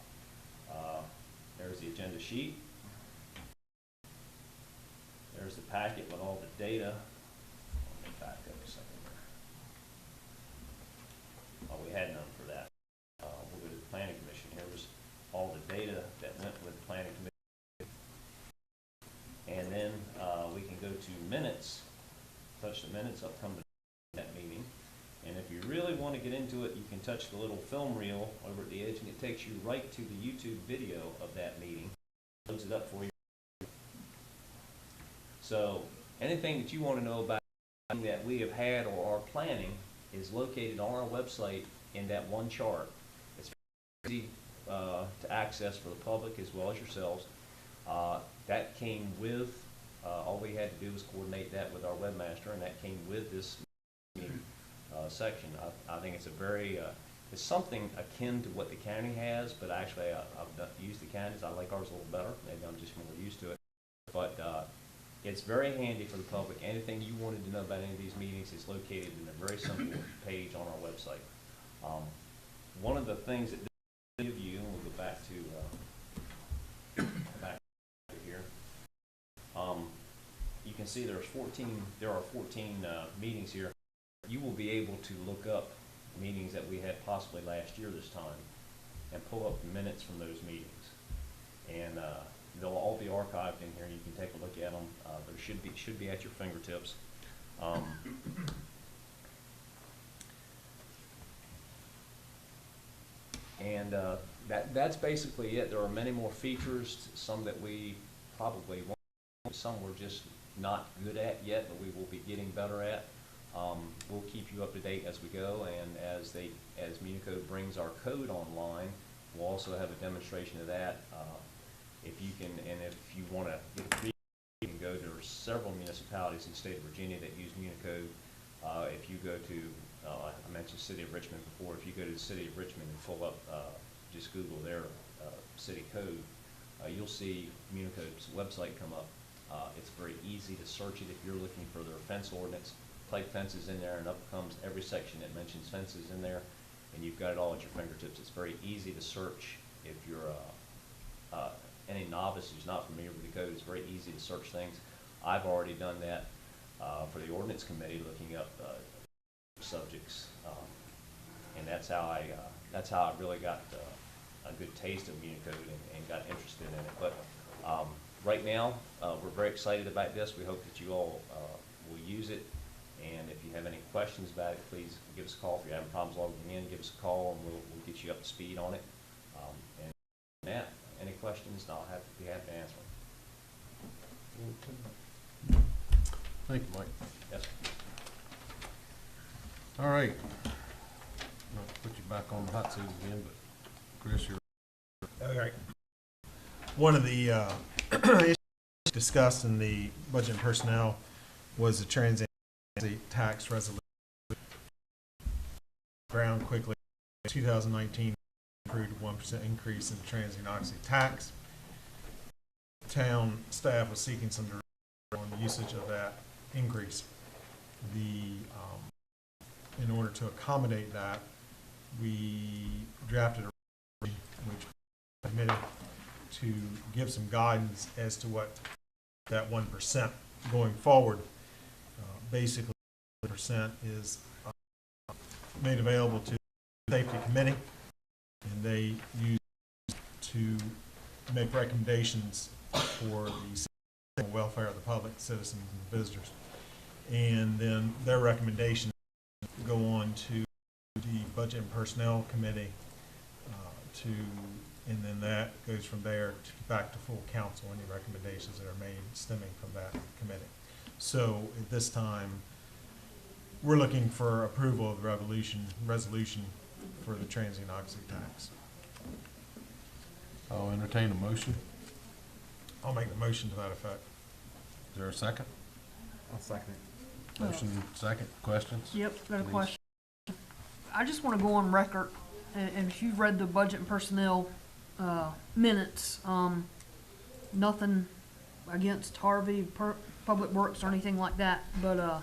There's the agenda sheet. There's the packet with all the data. Let me back up a second here. Oh, we had none for that. We'll go to the Planning Commission. Here was all the data that went with the Planning Commission. And then we can go to minutes, touch the minutes up, come to that meeting. And if you really want to get into it, you can touch the little film reel over at the edge, and it takes you right to the YouTube video of that meeting. Loads it up for you. So anything that you want to know about that we have had or are planning is located on our website in that one chart. It's easy to access for the public as well as yourselves. That came with, all we had to do was coordinate that with our webmaster, and that came with this section. I think it's a very, it's something akin to what the county has, but actually I've used the county's. I like ours a little better. Maybe I'm just more used to it. But it's very handy for the public. Anything you wanted to know about any of these meetings is located in a very simple page on our website. One of the things that they give you, and we'll go back to here. You can see there are 14 meetings here. You will be able to look up meetings that we had possibly last year this time and pull up the minutes from those meetings. And they'll all be archived in here. You can take a look at them. There should be at your fingertips. And that's basically it. There are many more features, some that we probably won't, some we're just not good at yet, but we will be getting better at. We'll keep you up to date as we go, and as Municode brings our code online, we'll also have a demonstration of that. If you can, and if you want to get a preview, you can go. There are several municipalities in the state of Virginia that use Municode. If you go to, I mentioned the city of Richmond before. If you go to the city of Richmond and pull up, just Google their city code, you'll see Municode's website come up. It's very easy to search it if you're looking for their fence ordinance. Type fences in there, and up comes every section that mentions fences in there, and you've got it all at your fingertips. It's very easy to search. If you're any novice who's not familiar with the code, it's very easy to search things. I've already done that for the ordinance committee, looking up subjects, and that's how I really got a good taste of Municode and got interested in it. But right now, we're very excited about this. We hope that you all will use it. And if you have any questions about it, please give us a call. If you're having problems logging in, give us a call, and we'll get you up to speed on it. And Matt, any questions? I'll be happy to answer them. Thank you, Mike. Yes. All right. Not to put you back on the hot seat again, but Chris, you're. All right. One of the issues discussed in the budget and personnel was the transit oxy tax resolution. Ground quickly, 2019 approved a 1% increase in the transient oxy tax. Town staff was seeking some direction on the usage of that increase. In order to accommodate that, we drafted a resolution which committed to give some guidance as to what that 1% going forward. Basically, 1% is made available to the safety committee, and they use it to make recommendations for the welfare of the public, citizens, and visitors. And then their recommendations go on to the Budget and Personnel Committee and then that goes from there back to full council, any recommendations that are made stemming from that committee. So at this time, we're looking for approval of the resolution for the transient oxy tax. I'll entertain a motion. I'll make the motion to that effect. Is there a second? I'll second it. Motion second. Questions? Yep, got a Please. question. I just want to go on record, and if you've read the budget and personnel minutes, nothing against Harvey, Public Works or anything like that, but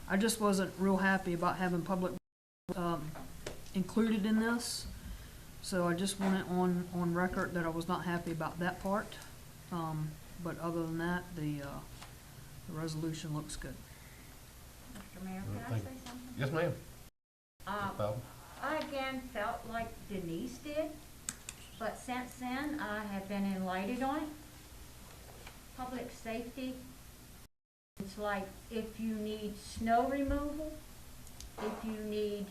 I just wasn't real happy about having Public included in this. So I just want it on record that I was not happy about that part. But other than that, the resolution looks good. Mr. Mayor, can I Thank- say something? Yes, ma'am. I again felt like Denise did, but since then, I have been enlightened on it. Public safety, it's like if you need snow removal, if you need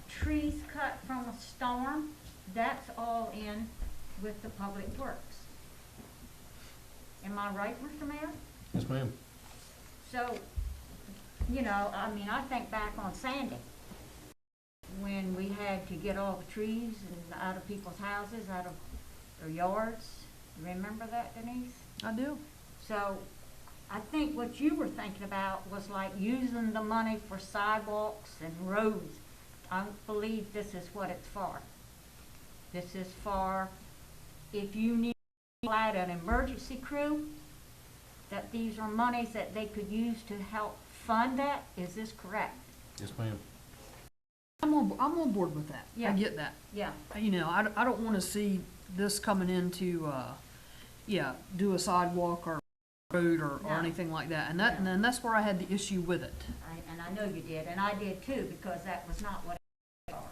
trees cut from a storm, that's all in with the Public Works. Am I right, Mr. Mayor? Yes, ma'am. So, you know, I mean, I think back on Sandy, when we had to get all the trees and out of people's houses, out of their yards. Remember that, Denise? I do. So, I think what you were thinking about was like using the money for sidewalks and roads. I believe this is what it's for. This is for if you need an emergency crew, that these are monies that they could use to help fund that. Is this correct? Yes, ma'am. I'm on board with that. I Yeah. get that. Yeah. You know, I don't want to see this coming into, do a sidewalk or road or No. anything like that. And No. and that's where I had the issue with it. And I know you did, and I did too, because that was not what it was for.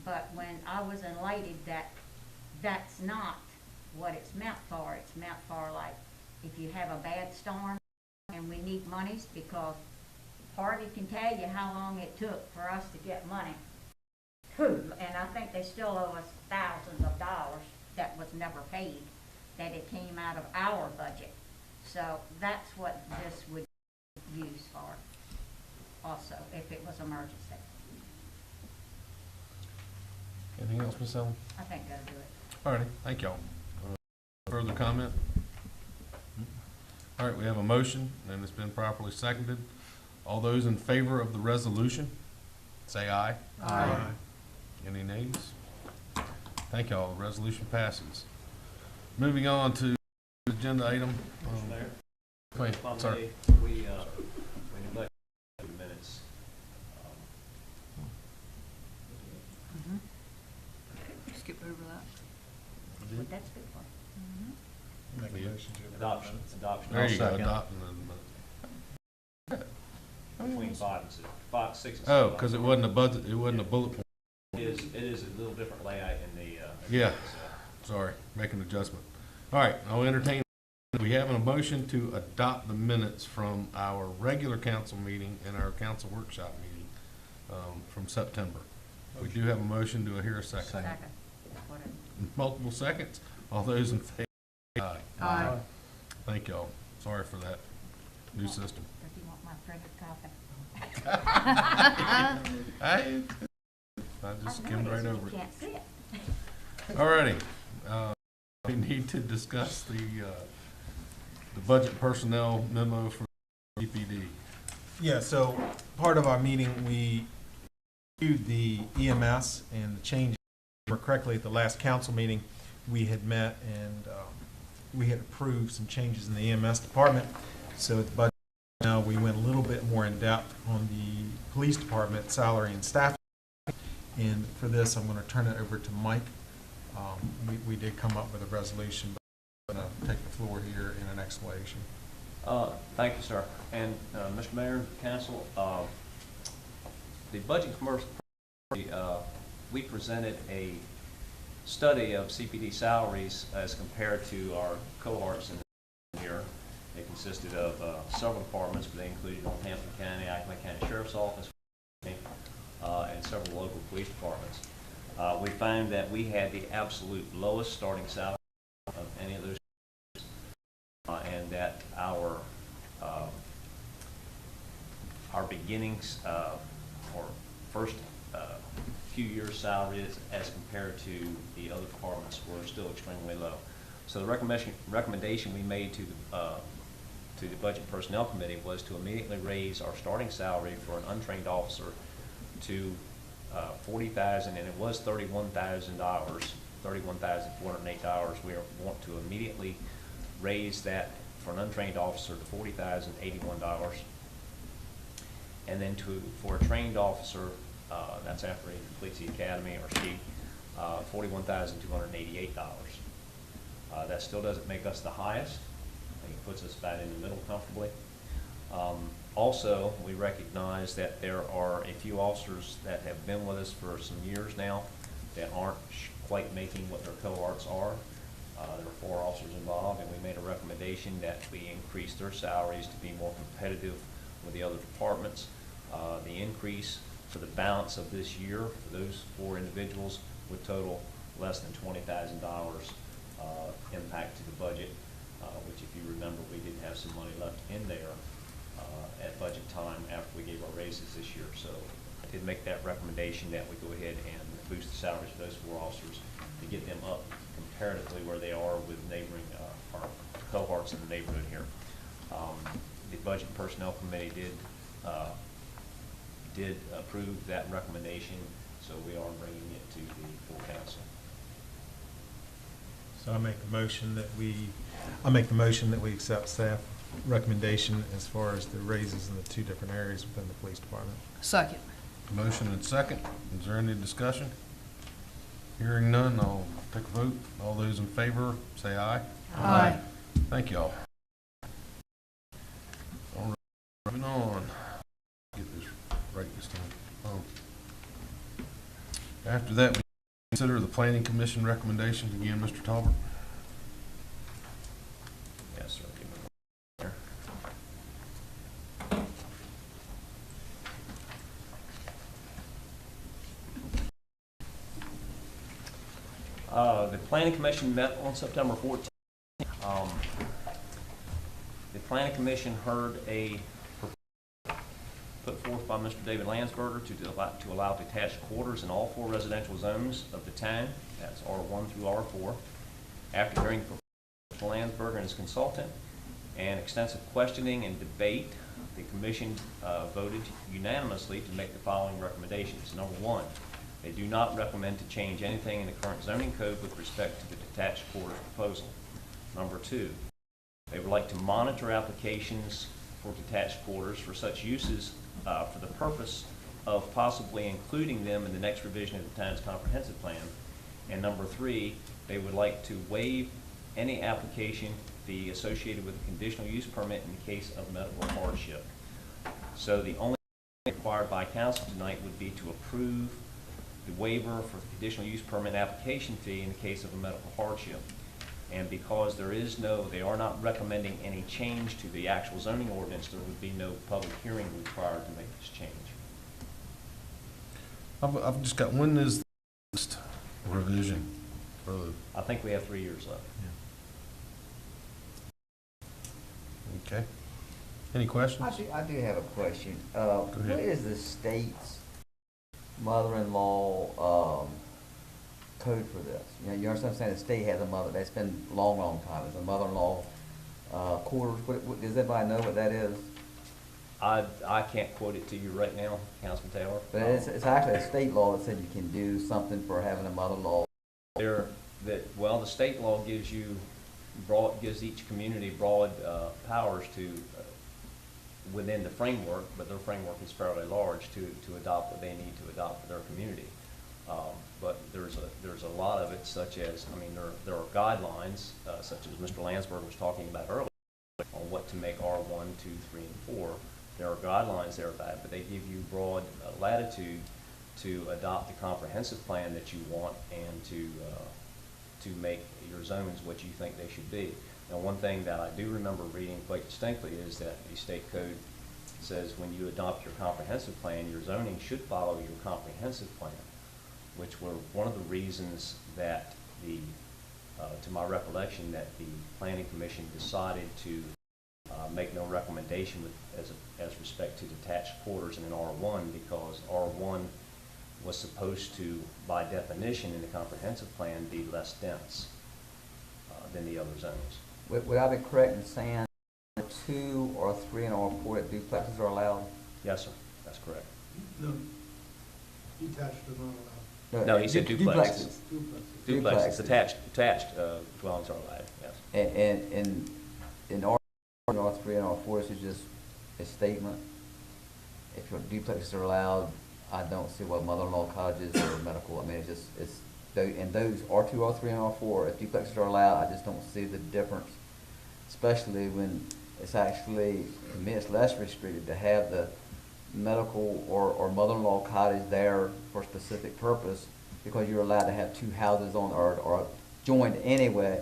But when I was enlightened that that's not what it's meant for, it's meant for like, if you have a bad storm and we need monies, because Harvey can tell you how long it took for us to get money. And I think they still owe us thousands of dollars that was never paid, that it came out of our budget. So that's what this would be used for also, if it was emergency. Anything else, Ms. Ellen? I think that'll do it. All righty, thank y'all. Further comment? All right, we have a motion, and it's been properly seconded. All those in favor of the resolution, say aye. Aye. Any nays? Thank y'all, the resolution passes. Moving on to agenda item. Mr. Mayor, Wait, if I sorry. may, we neglected the minutes. Skip over that. What that's good for. Make a motion to Adoption. There you go, second. adopting the, Between 5 and 6, 5, 6 and 7. oh, because it wasn't a budget, it wasn't a bullet point. It is a little different layout in the. Yeah. so. Sorry, make an adjustment. All right, I'll entertain, we have a motion to adopt the minutes from our regular council meeting and our council workshop meeting from September. We do have a motion. Do I hear a second? Second. Whatever. Multiple seconds. All those in favor? Aye. Aye. Thank y'all. Sorry for that new system. If you want my printed copy. I just skimmed right over You it. can't see it. All righty. We need to discuss the budget personnel memo for DPD. Yeah, so part of our meeting, we reviewed the EMS and the changes. Correctly, at the last council meeting, we had met and we had approved some changes in the EMS department. So at the budget now, we went a little bit more in depth on the police department salary and staff. And for this, I'm going to turn it over to Mike. We did come up with a resolution, but I'm going to take the floor here in an explanation. Thank you, sir. And Mr. Mayor, Council, the budget commercial, we presented a study of CPD salaries as compared to our cohorts in the year. They consisted of several departments, but they included Northampton County, Accomack County Sheriff's Office, and several local police departments. We found that we had the absolute lowest starting salary of any of those, and that our beginnings or first few years' salaries as compared to the other departments were still extremely low. So the recommendation we made to the Budget Personnel Committee was to immediately raise our starting salary for an untrained officer to $40,000, and it was $31,000, $31,408. We want to immediately raise that for an untrained officer to $40,081, and then for a trained officer, that's after he completes the academy or she, $41,288. That still doesn't make us the highest. I think it puts us about in the middle comfortably. Also, we recognize that there are a few officers that have been with us for some years now that aren't quite making what their cohorts are. There are 4 officers involved, and we made a recommendation that we increase their salaries to be more competitive with the other departments. The increase for the balance of this year for those 4 individuals would total less than $20,000 impact to the budget, which, if you remember, we did have some money left in there at budget time after we gave our raises this year. So I did make that recommendation that we go ahead and boost the salaries for those 4 officers to get them up comparatively where they are with neighboring our cohorts in the neighborhood here. The Budget and Personnel Committee did approve that recommendation, so we are bringing it to the full council. So I make the motion that we accept staff recommendation as far as the raises in the 2 different areas within the police department. Second. Motion and second. Is there any discussion? Hearing none, I'll take a vote. All those in favor, say aye. Aye. Thank y'all. All right, moving on. Get this right this time. After that, we consider the Planning Commission recommendations again, Mr. Talbert. Yes, sir. Give me one there. The Planning Commission met on September 14th. The Planning Commission heard a proposal put forth by Mr. David Landsberger to allow detached quarters in all 4 residential zones of the town. That's R1 through R4. After hearing Mr. Landsberger and his consultant and extensive questioning and debate, the Commission voted unanimously to make the following recommendations. Number 1, they do not recommend to change anything in the current zoning code with respect to the detached quarters proposal. Number 2, they would like to monitor applications for detached quarters for such uses for the purpose of possibly including them in the next revision of the town's comprehensive plan. And number 3, they would like to waive any application fee associated with a conditional use permit in the case of medical hardship. So the only thing required by council tonight would be to approve the waiver for the conditional use permit application fee in the case of a medical hardship. And because they are not recommending any change to the actual zoning ordinance, there would be no public hearing required to make this change. I've just got, when is the next revision? I think we have 3 years left. Okay. Any questions? I do have a question. ahead. What is the state's mother-in-law code for this? You know, you understand what I'm saying? The state has a mother, that's been a long, long time. It's a mother-in-law quarters. Does everybody know what that is? I can't quote it to you right now, Councilman Taylor. But it's actually a state law that said you can do something for having a mother-in-law. The state law gives each community broad powers to, within the framework, but their framework is fairly large to adopt what they need to adopt for their community. But there's a lot of it, such as, I mean, there are guidelines, such as Mr. Landsberg was talking about earlier, on what to make R1, 2, 3, and 4. There are guidelines there about it, but they give you broad latitude to adopt the comprehensive plan that you want and to make your zones what you think they should be. Now, one thing that I do remember reading quite distinctly is that the state code says when you adopt your comprehensive plan, your zoning should follow your comprehensive plan, which were one of the reasons that to my recollection, that the Planning Commission decided to make no recommendation as respect to detached quarters in an R1, because R1 was supposed to, by definition in the comprehensive plan, be less dense than the other zones. Would I be correct in saying 2 or 3 and R4 that duplexes are allowed? Yes, sir, that's correct. Detached is not allowed. No, he said duplexes. Duplexes, Duplexes. attached dwellings are allowed, yes. And in R3 and R4, this is just a statement. If your duplexes are allowed, I don't see what mother-in-law cottages or medical, I mean, in those R2, R3, and R4, if duplexes are allowed, I just don't see the difference, especially when it's actually, to me, it's less restricted to have the medical or mother-in-law cottage there for a specific purpose, because you're allowed to have 2 houses on or joined anyway.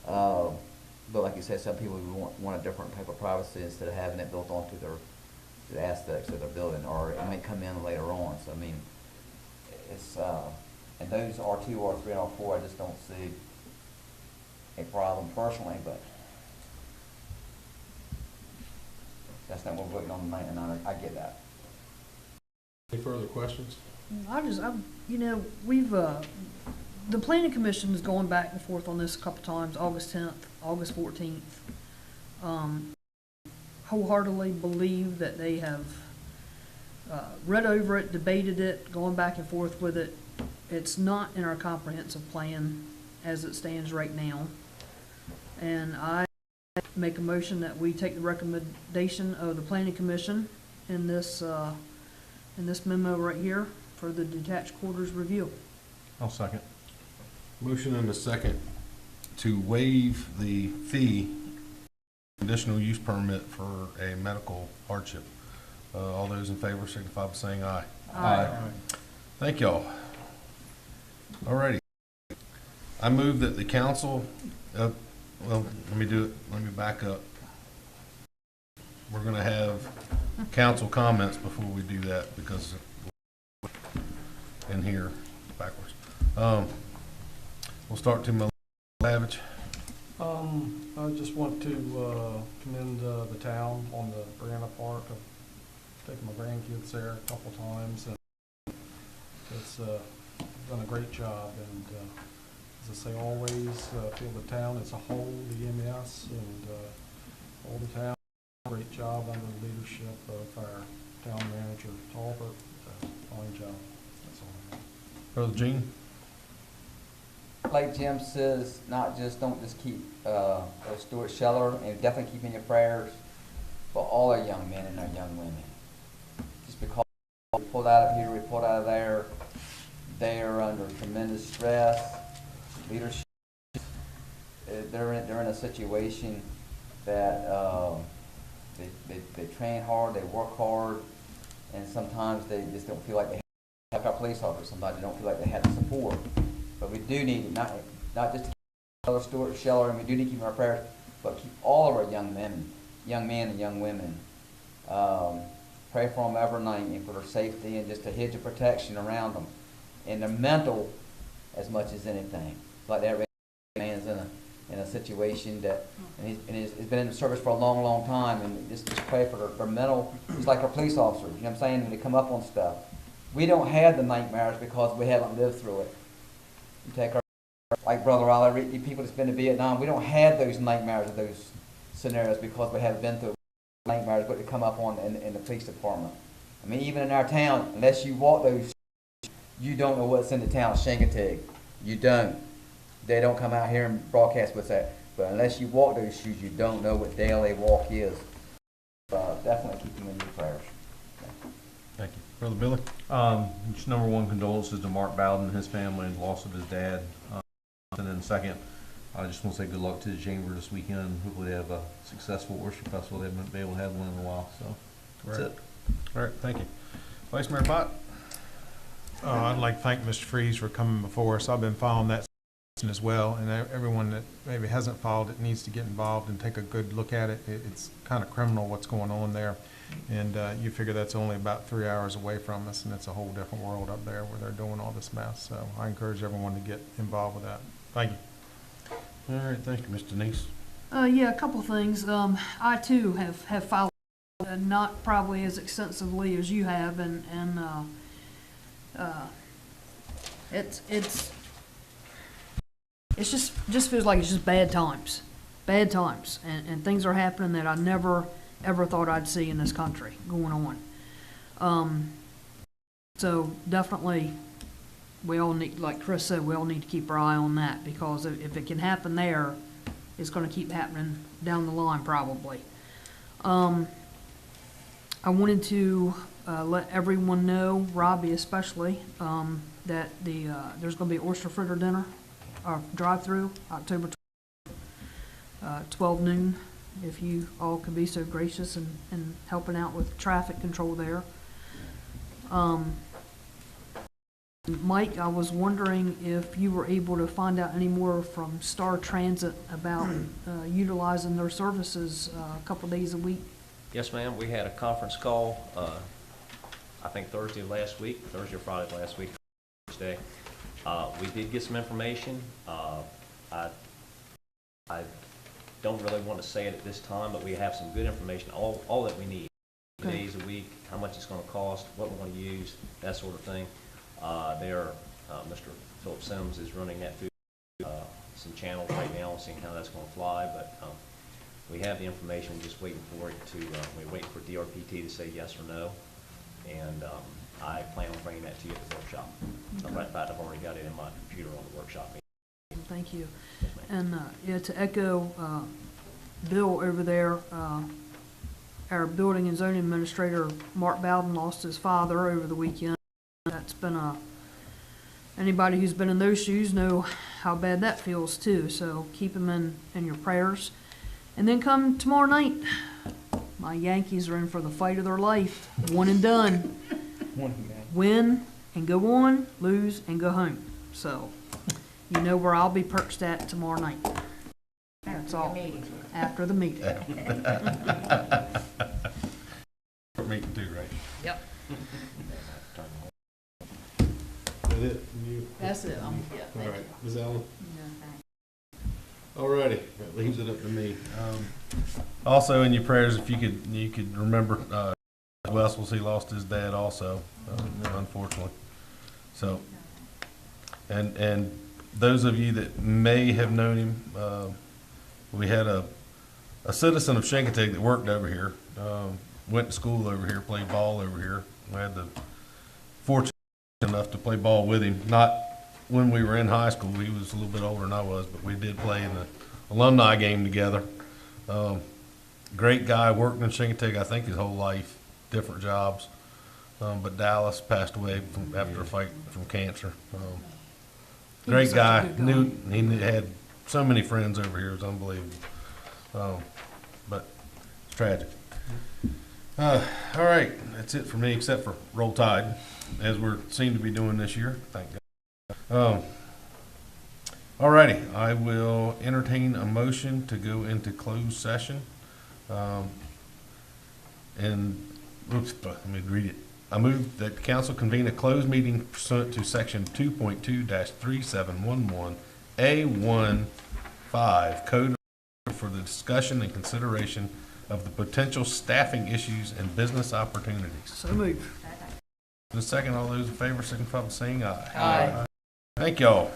But like you said, some people want a different type of privacy instead of having it built onto the aspects of their building, or it might come in later on. So I mean, it's and those R2, R3, and R4, I just don't see a problem personally, but that's not what we're voting on tonight, and I get that. Any further questions? We've, the planning commission is going back and forth on this a couple times, August 10th, August 14th. Wholeheartedly believe that they have read over it, debated it, going back and forth with it. It's not in our comprehensive plan as it stands right now. And I make a motion that we take the recommendation of the planning commission in this memo right here for the detached quarters review. I'll second. Motion and a second to waive the fee, conditional use permit for a medical hardship. All those in favor signify by saying aye. Aye. Thank y'all. All righty. I move that the council, well, let me back up. We're going to have council comments before we do that, because in here backwards. We'll start to Savage. I just want to commend the town on the Brianna Park. I've taken my grandkids there a couple times, and it's done a great job. And as I say, always feel the town as a whole, the EMS and all the town, great job under the leadership of our town manager, Talbert. Fine job. That's all I have. Brother Gene. Like Jim says, don't just keep Stuart Scheller, and definitely keep in your prayers, but all our young men and our young women. Just because we pulled out of here, we pulled out of there, they are under tremendous stress, leadership. They're in a situation that they train hard, they work hard, and sometimes they just don't feel like they have, like our police officers, sometimes they don't feel like they have the support. But we do need, not just to keep Stuart Scheller, and we do need to keep our prayers, but keep all of our young men and young women. Pray for them every night and for their safety, and just a hedge of protection around them. And their mental as much as anything. Like that man's in a situation that, and he's been in the service for a long, long time, and just pray for their mental. It's like our police officers, you know what I'm saying, when they come up on stuff. We don't have the nightmares because we haven't lived through it. You take our, like Brother Ollie, the people that's been to Vietnam, we don't have those nightmares of those scenarios because we haven't been through it. nightmares what to come up on in the police department. I mean, even in our town, unless you walk those, you don't know what's in the town of Chincoteague. You don't. They don't come out here and broadcast what's that. But unless you walk those shoes, you don't know what daily walk is. Definitely keep them in your prayers. Thank you. Brother Billy? Just number one, condolences to Mark Bowden and his family and loss of his dad. And then second, I just want to say good luck to the chamber this weekend. Hopefully they have a successful orchestra festival. They haven't been able to have one in a while, so that's Right. it. All right, thank you. Vice Mayor Pott? I'd like to thank Mr. Freeze for coming before us. I've been following that as well, and everyone that maybe hasn't followed it needs to get involved and take a good look at it. It's kind of criminal what's going on there, and you figure that's only about 3 hours away from us, and it's a whole different world up there where they're doing all this mess. So I encourage everyone to get involved with that. Thank you. All right, thank you, Mr. Denise. Yeah, a couple things. I too have followed, not probably as extensively as you have, and it's just feels like it's just bad times, and things are happening that I never ever thought I'd see in this country going on. So definitely, we all need, like Chris said, we all need to keep our eye on that, because if it can happen there, it's going to keep happening down the line probably. I wanted to let everyone know, Robbie especially, that there's going to be oyster fritter dinner, drive-through, October 12 noon, if you all could be so gracious in helping out with traffic control there. Mike, I was wondering if you were able to find out any more from Star Transit about utilizing their services a couple days a week. Yes, ma'am. We had a conference call, I think Thursday or Friday last week, Thursday. We did get some information. I don't really want to say it at this time, but we have some good information, all that we need. Okay. Days a week, how much it's going to cost, what we're going to use, that sort of thing. Mr. Philip Sims is running that through some channels right now, seeing how that's going to fly, but we have the information, just waiting for it to, we're waiting for DRPT to say yes or no, and I plan on bringing that to you at the workshop. In fact, I've already got it in my computer on the workshop meeting. Thank you. And yeah, to echo Bill over there, our building and zoning administrator, Mark Bowden, lost his father over the weekend. That's been anybody who's been in those shoes know how bad that feels too. So keep him in your prayers. And then come tomorrow night, my Yankees are in for the fight of their life. One and done. Win and go on, lose and go home. So you know where I'll be perched at tomorrow night. That's all. After the meeting. Meeting too, right? Yep. That's it? That's it. All right, Ms. Allen? All righty, that leaves it up to me. Also, in your prayers, if you could remember Wessels, he lost his dad also, unfortunately. So, and those of you that may have known him, we had a citizen of Chincoteague that worked over here, went to school over here, played ball over here. We had the fortune enough to play ball with him, not when we were in high school. He was a little bit older than I was, but we did play in the alumni game together. Great guy, worked in Chincoteague, I think his whole life, different jobs. But Dallas passed away after a fight from cancer. Great guy, he had so many friends over here, it was unbelievable. But it's tragic. All right, that's it for me, except for Roll Tide, as we're seem to be doing this year, thank God. All righty, I will entertain a motion to go into closed session. Let me read it. I move that the council convene a closed meeting pursuant to section 2.2-3711A15 Code for the discussion and consideration of the potential staffing issues and business opportunities. So moved. In a second, all those in favor signify by saying aye. Aye. Thank y'all.